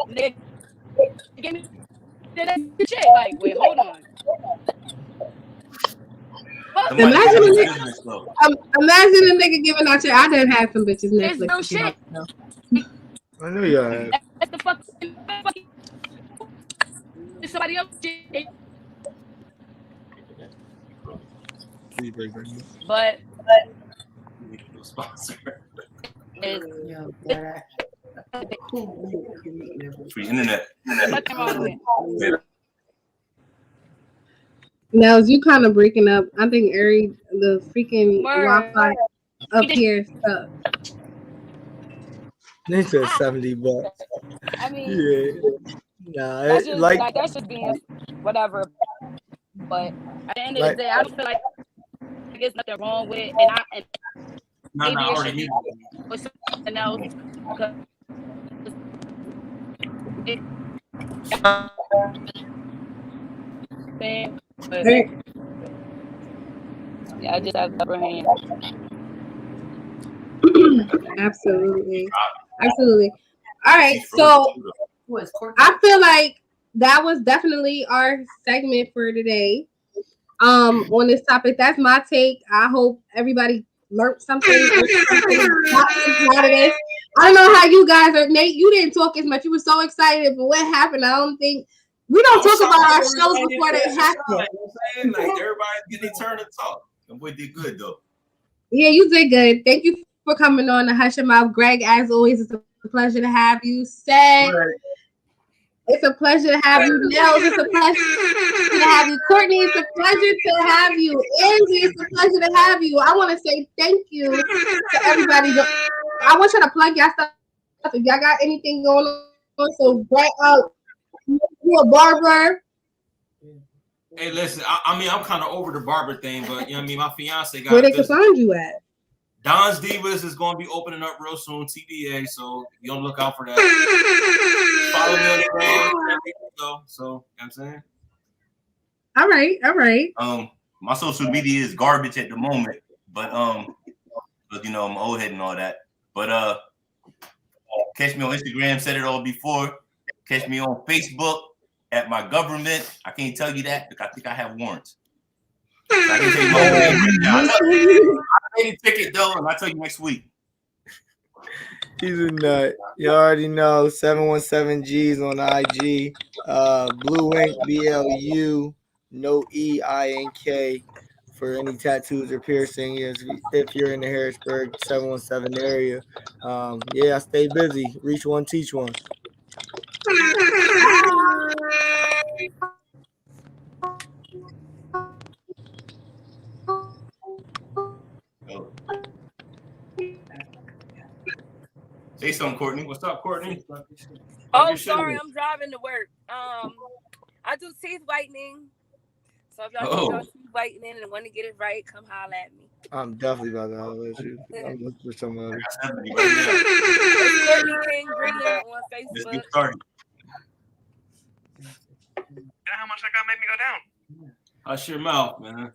Nigga gave me the shit. Like, wait, hold on. Imagine a nigga giving out your. I done had some bitches Netflix. It's real shit. I know you have. That's the fucking somebody else shit. But sponsor. Free internet. Nothing wrong with it. Now, you kind of breaking up. I think the freaking Wi-Fi up here is stuck. They said $70. I mean, yeah. Nah, that's just, like that should be whatever. But at the end of the day, I don't feel like there's nothing wrong with it, and maybe it should be with something else. But, yeah, I just have the upper hand. Absolutely. All right, so I feel like that was definitely our segment for today. On this topic, that's my take. I hope everybody learned something. Out of this. I don't know how you guys are. Nate, you didn't talk as much. You were so excited, but what happened? I don't think we don't talk about our shows before they happen. Like everybody's getting their turn to talk. And we did good though. Yeah, you did good. Thank you for coming on the Hush Your Mouth. Greg, as always, it's a pleasure to have you. Say, it's a pleasure to have you. Nels, it's a pleasure to have you. Courtney, it's a pleasure to have you. Angie, it's a pleasure to have you. I want to say thank you to everybody. I want you to plug your stuff. If y'all got anything going on, so Greg, you a barber. Hey, listen, I mean, I'm kind of over the barber thing, but you know what I mean? My fiance got where they can find you at. Don's Divas is going to be opening up real soon, TBA, so you don't look out for that. Follow me on the so, you know what I'm saying? All right. My social media is garbage at the moment, but you know, I'm old head and all that. But catch me on Instagram, said it all before. Catch me on Facebook at my government. I can't tell you that because I think I have warrants. So I can tell you my name right now. I paid a ticket though, and I'll tell you next week. He's a nut. You already know 717 G's on IG. Blue Ink BLU, no EINK for any tattoos or piercing. If you're in the Harrisburg 717 area. I stay busy. Reach one, teach one. Say something, Courtney. What's up, Courtney? Oh, sorry, I'm driving to work. I do teeth whitening. So if y'all do teeth whitening and want to get it right, come holler at me. I'm definitely about to holler at you. I'm looking for somebody. It's Courtney King Greener on Facebook. Let's get started. how much that guy made me go down. Hush your mouth, man.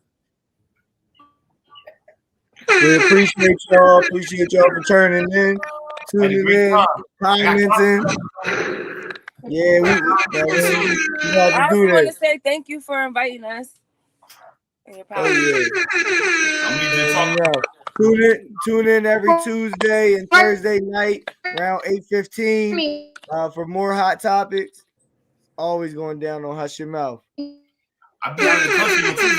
We appreciate y'all. Appreciate y'all for turning in, tuning in, commenting. Yeah, we got to I do just want this. to say thank you for inviting us. Oh yeah. Tune in every Tuesday and Thursday night around 8:15 for more hot topics. Always going down on Hush Your Mouth. I'll be out of the country on Tuesday.